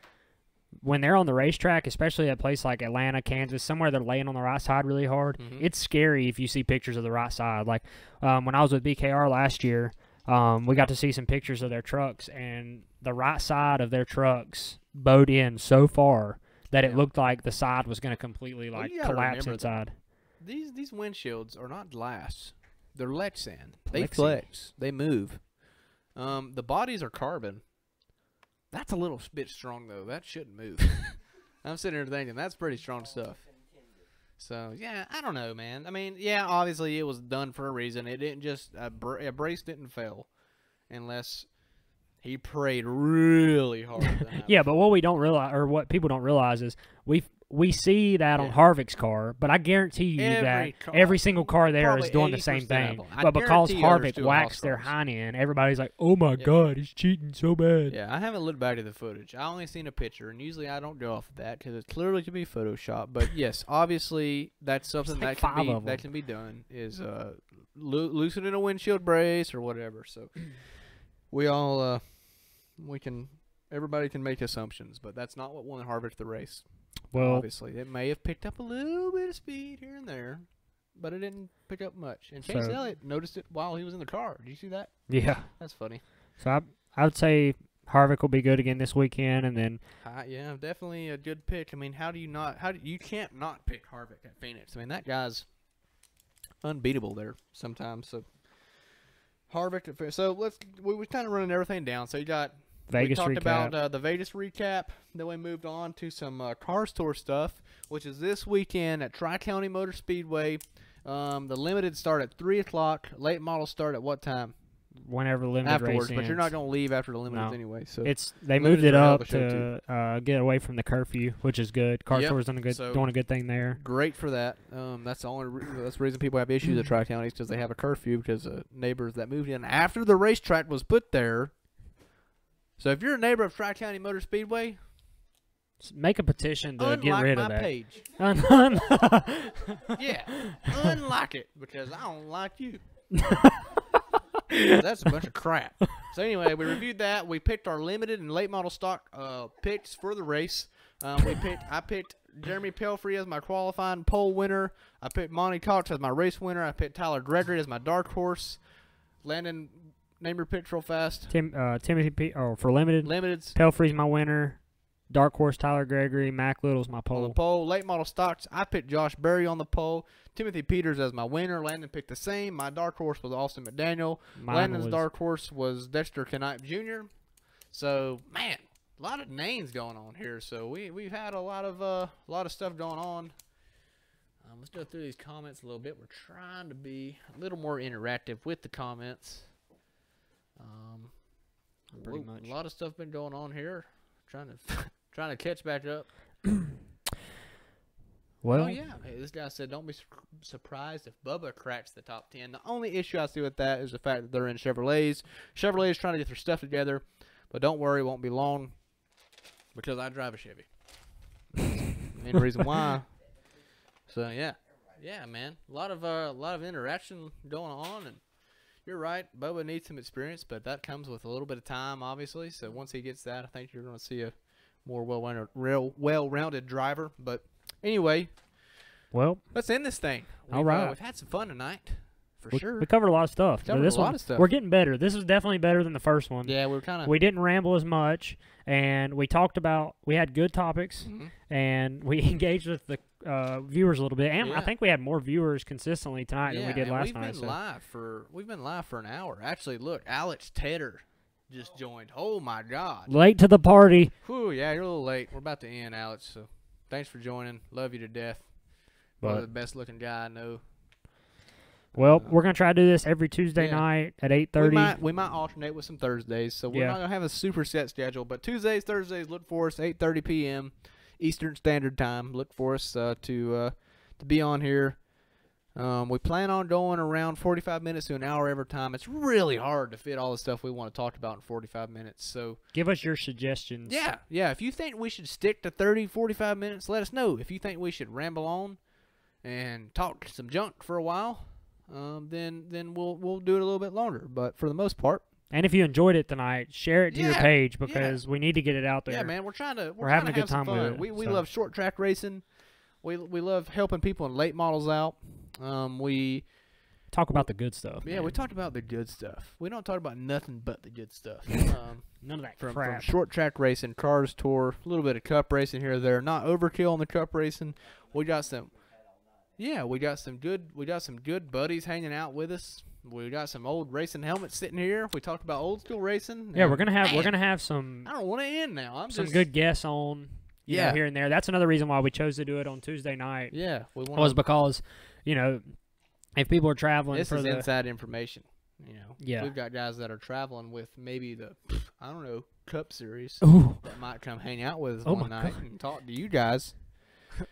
[SPEAKER 1] when they're on the racetrack, especially at a place like Atlanta, Kansas, somewhere they're laying on the right side really hard, it's scary if you see pictures of the right side. Like when I was with BKR last year, we got to see some pictures of their trucks, and the right side of their trucks bowed in so far that it looked like the side was going to completely collapse inside.
[SPEAKER 2] These windshields are not glass; they're Lexan. They flex. They move. The bodies are carbon. That's a little bit strong though. That shouldn't move. I'm sitting here thinking that's pretty strong stuff. So yeah, I don't know, man. I mean, yeah, obviously it was done for a reason. It didn't just a brace didn't fail, unless he prayed really hard.
[SPEAKER 1] Yeah, but what we don't realize, or what people don't realize, is we see that on Harvick's car, but I guarantee you every single car there is doing the same thing. But because Harvick waxed their hind end, everybody's like, "Oh my God, he's cheating so bad."
[SPEAKER 2] Yeah, I haven't looked back at the footage. I only seen a picture, and usually I don't go off of that because it clearly could be Photoshop. But yes, obviously that's something that can be done is loosening a windshield brace or whatever. So we all everybody can make assumptions, but that's not what won Harvick the race.
[SPEAKER 1] Well,
[SPEAKER 2] obviously, it may have picked up a little bit of speed here and there, but it didn't pick up much. And Chase Elliott noticed it while he was in the car. Did you see that?
[SPEAKER 1] Yeah.
[SPEAKER 2] That's funny.
[SPEAKER 1] So I would say Harvick will be good again this weekend, and then
[SPEAKER 2] yeah, definitely a good pick. I mean, you can't not pick Harvick at Phoenix. I mean, that guy's unbeatable there sometimes. So Harvick. So we were kind of running everything down. So you got.
[SPEAKER 1] Vegas
[SPEAKER 2] we talked
[SPEAKER 1] recap.
[SPEAKER 2] about the Vegas recap. Then we moved on to some car store stuff, which is this weekend at Tri-County Motor Speedway. The limited start at 3 o'clock. Late models start at what time?
[SPEAKER 1] Whenever the limited
[SPEAKER 2] afterwards,
[SPEAKER 1] race
[SPEAKER 2] but you're
[SPEAKER 1] ends.
[SPEAKER 2] not going to leave after the limited anyway. So
[SPEAKER 1] they moved it up to get away from the curfew, which is good. Car stores doing a good thing there.
[SPEAKER 2] Great for that. That's the reason people have issues at Tri-County because they have a curfew because neighbors that moved in after the racetrack was put there. So if you're a neighbor of Tri-County Motor Speedway,
[SPEAKER 1] make a petition to get rid of that.
[SPEAKER 2] Page. Yeah, unlike it because I don't like you. That's a bunch of crap. So anyway, we reviewed that. We picked our limited and late model stock picks for the race. I picked Jeremy Pelfrey as my qualifying pole winner. I picked Monty Cox as my race winner. I picked Tyler Gregory as my dark horse. Landon. Name your picks real fast.
[SPEAKER 1] Timothy P. Oh, for limiteds. Pelfrey's my winner. Dark horse Tyler Gregory. Mac Little's my pole.
[SPEAKER 2] On the pole. Late model stocks. I picked Josh Berry on the pole. Timothy Peters as my winner. Landon picked the same. My dark horse was Austin McDaniel. Landon's dark horse was Dexter Knipe Jr. So man, a lot of names going on here. So we've had a lot of stuff going on. Let's go through these comments a little bit. We're trying to be a little more interactive with the comments.
[SPEAKER 1] Pretty much.
[SPEAKER 2] A lot of stuff been going on here. Trying to catch back up.
[SPEAKER 1] Well,
[SPEAKER 2] oh yeah, hey, this guy said, "Don't be surprised if Bubba cracks the top 10." The only issue I see with that is the fact that they're in Chevrolets. Chevrolet's trying to get their stuff together, but don't worry, it won't be long because I drive a Chevy. Main reason why. So yeah, man, a lot of interaction going on, and you're right. Bubba needs some experience, but that comes with a little bit of time, obviously. So once he gets that, I think you're going to see a more well-rounded driver. But anyway,
[SPEAKER 1] well,
[SPEAKER 2] let's end this thing.
[SPEAKER 1] All right.
[SPEAKER 2] We've had some fun tonight, for sure.
[SPEAKER 1] We covered a lot of stuff.
[SPEAKER 2] Covered
[SPEAKER 1] This
[SPEAKER 2] a lot
[SPEAKER 1] one,
[SPEAKER 2] of stuff.
[SPEAKER 1] we're getting better. This is definitely better than the first one.
[SPEAKER 2] Yeah, we're kind of.
[SPEAKER 1] We didn't ramble as much, and we talked about. We had good topics, and we engaged with the viewers a little bit. And I think we had more viewers consistently tonight than we did last night.
[SPEAKER 2] We've been live for an hour. Actually, look, Alex Tedder just joined. Oh my God!
[SPEAKER 1] Late to the party.
[SPEAKER 2] Whew, yeah, you're a little late. We're about to end, Alex. So thanks for joining. Love you to death. One of the best looking guy I know.
[SPEAKER 1] Well, we're gonna try to do this every Tuesday night at 8:30.
[SPEAKER 2] We might alternate with some Thursdays, so we're not gonna have a super set schedule. But Tuesdays, Thursdays, look for us 8:30 p.m. Eastern Standard Time. Look for us to be on here. We plan on going around 45 minutes to an hour every time. It's really hard to fit all the stuff we want to talk about in 45 minutes. So
[SPEAKER 1] give us your suggestions.
[SPEAKER 2] Yeah. If you think we should stick to 30, 45 minutes, let us know. If you think we should ramble on and talk some junk for a while, then we'll do it a little bit longer. But for the most part.
[SPEAKER 1] And if you enjoyed it tonight, share it to your page because we need to get it out there.
[SPEAKER 2] Yeah, man, we're
[SPEAKER 1] having a good time
[SPEAKER 2] fun.
[SPEAKER 1] with it.
[SPEAKER 2] We love short track racing. We love helping people in late models out. We
[SPEAKER 1] talk about the good stuff.
[SPEAKER 2] Yeah, we talked about the good stuff. We don't talk about nothing but the good stuff.
[SPEAKER 1] None of that
[SPEAKER 2] from
[SPEAKER 1] crap.
[SPEAKER 2] Short track racing, cars tour, a little bit of cup racing here or there. Not overkill on the cup racing. We got some. Yeah, we got some good buddies hanging out with us. We got some old racing helmets sitting here. We talked about old school racing.
[SPEAKER 1] Yeah, we're gonna have some.
[SPEAKER 2] I don't want to end now.
[SPEAKER 1] Some good guests on. You know, here and there. That's another reason why we chose to do it on Tuesday night.
[SPEAKER 2] Yeah,
[SPEAKER 1] was because, if people are traveling,
[SPEAKER 2] this is inside information.
[SPEAKER 1] Yeah,
[SPEAKER 2] we've got guys that are traveling with maybe the Cup Series that might come hang out with us one night and talk to you guys.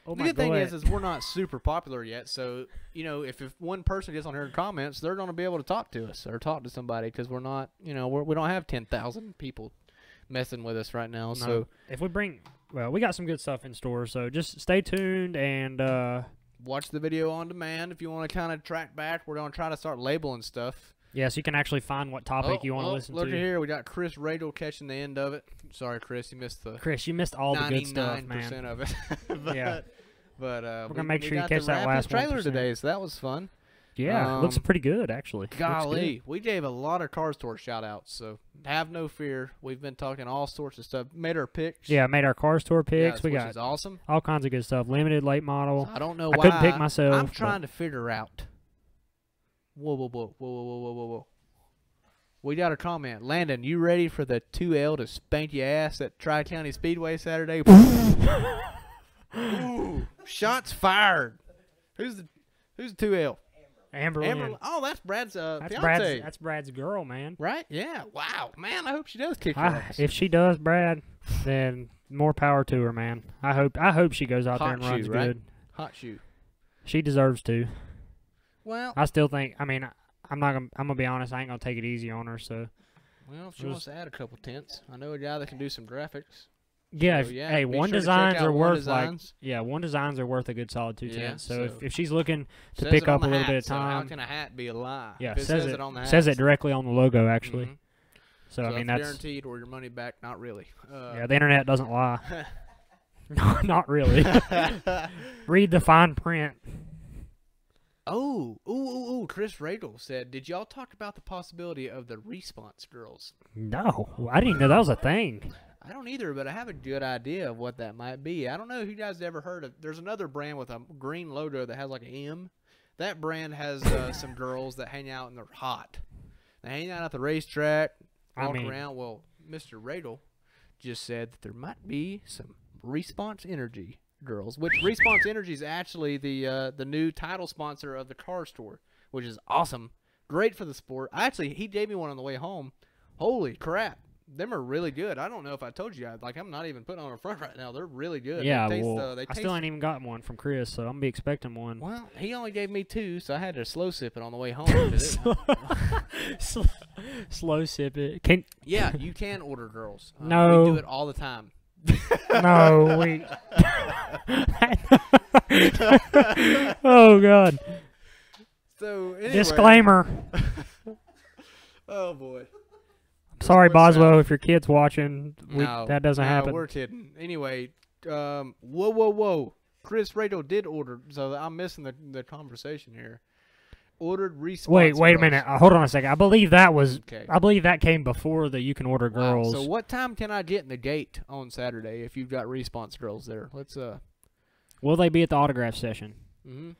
[SPEAKER 2] The good thing is we're not super popular yet, so if one person gets on here and comments, they're going to be able to talk to us or talk to somebody because we're not, we don't have 10,000 people messing with us right now. No. So
[SPEAKER 1] if we we got some good stuff in store, so just stay tuned and
[SPEAKER 2] watch the video on demand if you want to kind of track back. We're going to try to start labeling stuff.
[SPEAKER 1] Yeah, so you can actually find what topic you want to listen to.
[SPEAKER 2] Look at here, we got Chris Radel catching the end of it. Sorry, Chris, you missed
[SPEAKER 1] all the good stuff, man.
[SPEAKER 2] 99% of it. But
[SPEAKER 1] we're gonna make sure you catch that last
[SPEAKER 2] trailer today, so that was fun.
[SPEAKER 1] Yeah, looks pretty good actually.
[SPEAKER 2] Golly, we gave a lot of Cars Tour shout outs, so have no fear. We've been talking all sorts of stuff. Made our picks.
[SPEAKER 1] Yeah, made our Cars Tour picks. We got
[SPEAKER 2] awesome.
[SPEAKER 1] All kinds of good stuff. Limited, late model.
[SPEAKER 2] I don't know why.
[SPEAKER 1] I couldn't pick myself.
[SPEAKER 2] I'm trying to figure out. Whoa. We got a comment. Landon, you ready for the 2L to spank your ass at Tri-County Speedway Saturday? Ooh, shots fired. Who's the 2L?
[SPEAKER 1] Amber.
[SPEAKER 2] Oh, that's Brad's fiance.
[SPEAKER 1] That's Brad's girl, man.
[SPEAKER 2] Right? Yeah. Wow, man. I hope she does kick your ass.
[SPEAKER 1] If she does, Brad, then more power to her, man. I hope she goes out there and runs good.
[SPEAKER 2] Hot shoe.
[SPEAKER 1] She deserves to.
[SPEAKER 2] Well,
[SPEAKER 1] I still think. I mean, I'm gonna be honest. I ain't gonna take it easy on her. So.
[SPEAKER 2] Well, if she wants to add a couple tenths, I know a guy that can do some graphics.
[SPEAKER 1] Yeah, hey, one designs are worth one designs are worth a good solid 2 tenths. So if she's looking to pick up a little bit of time,
[SPEAKER 2] how can a hat be a lie?
[SPEAKER 1] Yeah,
[SPEAKER 2] it says it on the hat.
[SPEAKER 1] Says it directly on the logo actually. So I mean that's
[SPEAKER 2] guaranteed or your money back. Not really.
[SPEAKER 1] Yeah, the internet doesn't lie. No, not really. Read the fine print.
[SPEAKER 2] Oh, Chris Radel said, did y'all talk about the possibility of the Response girls?
[SPEAKER 1] No, I didn't even know that was a thing.
[SPEAKER 2] I don't either, but I have a good idea of what that might be. I don't know if you guys ever heard of. There's another brand with a green logo that has like an M. That brand has some girls that hang out and they're hot. They hang out at the racetrack, walk around. Well, Mr. Radel just said that there might be some Response energy girls. Which Response Energy is actually the new title sponsor of the car store, which is awesome. Great for the sport. He gave me one on the way home. Holy crap. Them are really good. I don't know if I told you. I'm not even putting on a front right now. They're really good.
[SPEAKER 1] Yeah,
[SPEAKER 2] they
[SPEAKER 1] I still ain't even gotten one from Chris, so I'm going to be expecting one.
[SPEAKER 2] Well, he only gave me 2, so I had to slow sip it on the way home.
[SPEAKER 1] Slow sip it.
[SPEAKER 2] Yeah, you can order girls.
[SPEAKER 1] No.
[SPEAKER 2] We do it all the time.
[SPEAKER 1] No, wait. Oh, God.
[SPEAKER 2] So, anyway.
[SPEAKER 1] Disclaimer.
[SPEAKER 2] Oh, boy.
[SPEAKER 1] Sorry, Boswell, if your kid's watching. That doesn't happen.
[SPEAKER 2] We're kidding. Anyway, whoa. Chris Rado did order, so I'm missing the conversation here. Ordered Response.
[SPEAKER 1] Wait a minute. Hold on a second. I believe that was.
[SPEAKER 2] Okay.
[SPEAKER 1] I believe that came before the you can order girls.
[SPEAKER 2] So what time can I get in the gate on Saturday if you've got Response girls there? Let's
[SPEAKER 1] Will they be at the autograph session?
[SPEAKER 2] Mm-hmm.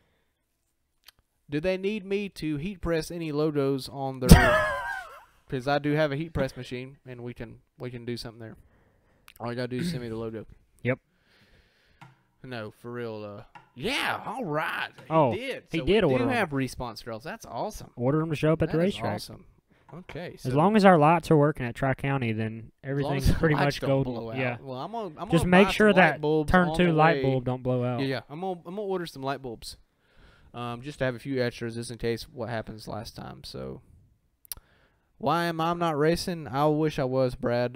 [SPEAKER 2] Do they need me to heat press any logos on their? Because I do have a heat press machine, and we can do something there. All you gotta do is send me the logo.
[SPEAKER 1] Yep.
[SPEAKER 2] No, for real. Yeah, all right.
[SPEAKER 1] He
[SPEAKER 2] did.
[SPEAKER 1] He
[SPEAKER 2] so
[SPEAKER 1] did
[SPEAKER 2] we
[SPEAKER 1] order
[SPEAKER 2] do
[SPEAKER 1] them.
[SPEAKER 2] have Response girls. That's awesome.
[SPEAKER 1] Order them to show up at the racetrack.
[SPEAKER 2] Awesome. Okay.
[SPEAKER 1] As long as our lights are working at Tri-County, then everything's pretty much golden.
[SPEAKER 2] Yeah. Well, I'm gonna
[SPEAKER 1] just make
[SPEAKER 2] buy
[SPEAKER 1] sure
[SPEAKER 2] some
[SPEAKER 1] that
[SPEAKER 2] light bulbs
[SPEAKER 1] turn
[SPEAKER 2] on
[SPEAKER 1] 2
[SPEAKER 2] the
[SPEAKER 1] light
[SPEAKER 2] way.
[SPEAKER 1] bulb don't blow out.
[SPEAKER 2] Yeah. I'm gonna order some light bulbs. Just to have a few extras, just in case what happens last time. So. Why am I not racing? I wish I was, Brad.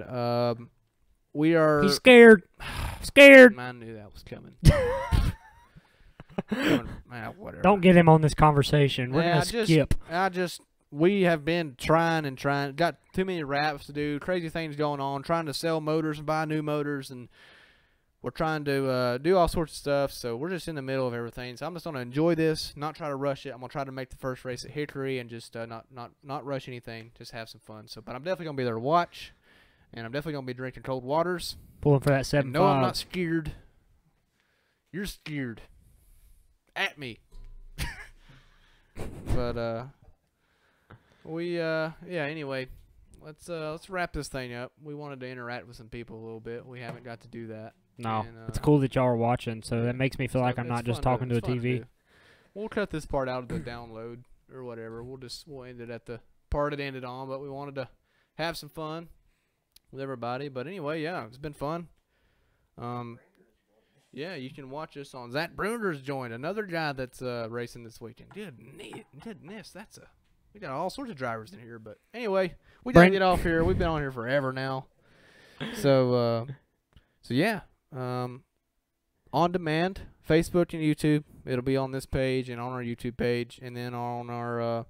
[SPEAKER 2] We are.
[SPEAKER 1] He's scared. Scared.
[SPEAKER 2] I knew that was coming. Whatever.
[SPEAKER 1] Don't get him on this conversation. We're gonna skip.
[SPEAKER 2] We have been trying. Got too many wraps to do. Crazy things going on. Trying to sell motors and buy new motors, and we're trying to do all sorts of stuff. So we're just in the middle of everything. So I'm just gonna enjoy this, not try to rush it. I'm gonna try to make the first race at Hickory and just not rush anything. Just have some fun. So, but I'm definitely gonna be there to watch, and I'm definitely gonna be drinking cold waters.
[SPEAKER 1] Pulling for that 7.5.
[SPEAKER 2] No, I'm not scared. You're scared. At me. But anyway, let's wrap this thing up. We wanted to interact with some people a little bit. We haven't got to do that.
[SPEAKER 1] No,
[SPEAKER 2] and,
[SPEAKER 1] it's cool that y'all are watching, so that makes me feel like I'm not just talking to a TV.
[SPEAKER 2] We'll cut this part out of the download or whatever. We'll end it at the part it ended on, but we wanted to have some fun with everybody. But anyway, yeah, it's been fun. Yeah, you can watch us on Zach Brunner's joined, another guy that's racing this weekend. Goodness, we got all sorts of drivers in here. But anyway, we gotta get off here. We've been on here forever now. So yeah, on demand, Facebook and YouTube. It'll be on this page and on our YouTube page, and then on our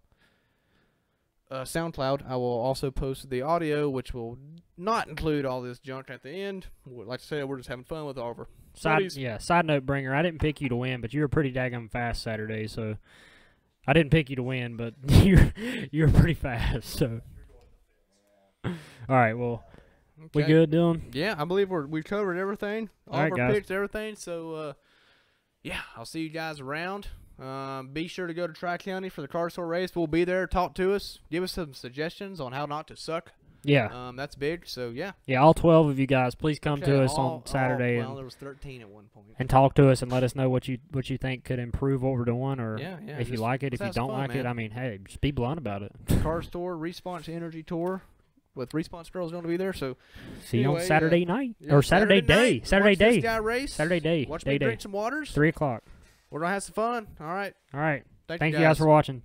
[SPEAKER 2] SoundCloud. I will also post the audio, which will not include all this junk at the end. Like I said, we're just having fun with all of our
[SPEAKER 1] Side note, Bringer, I didn't pick you to win, but you were pretty daggum fast Saturday, so I didn't pick you to win, but you were pretty fast. So, all right, well, we good, Dylan?
[SPEAKER 2] Yeah, I believe we covered everything. All
[SPEAKER 1] right,
[SPEAKER 2] of our
[SPEAKER 1] guys.
[SPEAKER 2] picks, everything. So, yeah, I'll see you guys around. Be sure to go to Tri-County for the car store race. We'll be there. Talk to us. Give us some suggestions on how not to suck.
[SPEAKER 1] Yeah.
[SPEAKER 2] That's big. So, yeah.
[SPEAKER 1] Yeah, all 12 of you guys, please come to us on Saturday.
[SPEAKER 2] Well, there was 13 at one point.
[SPEAKER 1] And talk to us and let us know what you think could improve what we're doing, or if you like it, if you don't like it. I mean, hey, just be blunt about it.
[SPEAKER 2] Car store, Response Energy Tour with Response Girls going to be there. So,
[SPEAKER 1] see you on Saturday night. Or Saturday day. Saturday
[SPEAKER 2] Watch
[SPEAKER 1] day.
[SPEAKER 2] This guy race.
[SPEAKER 1] Saturday day.
[SPEAKER 2] Watch me drink some waters.
[SPEAKER 1] 3 o'clock.
[SPEAKER 2] We're going to have some fun. All right.
[SPEAKER 1] All right.
[SPEAKER 2] Thank you
[SPEAKER 1] guys for watching.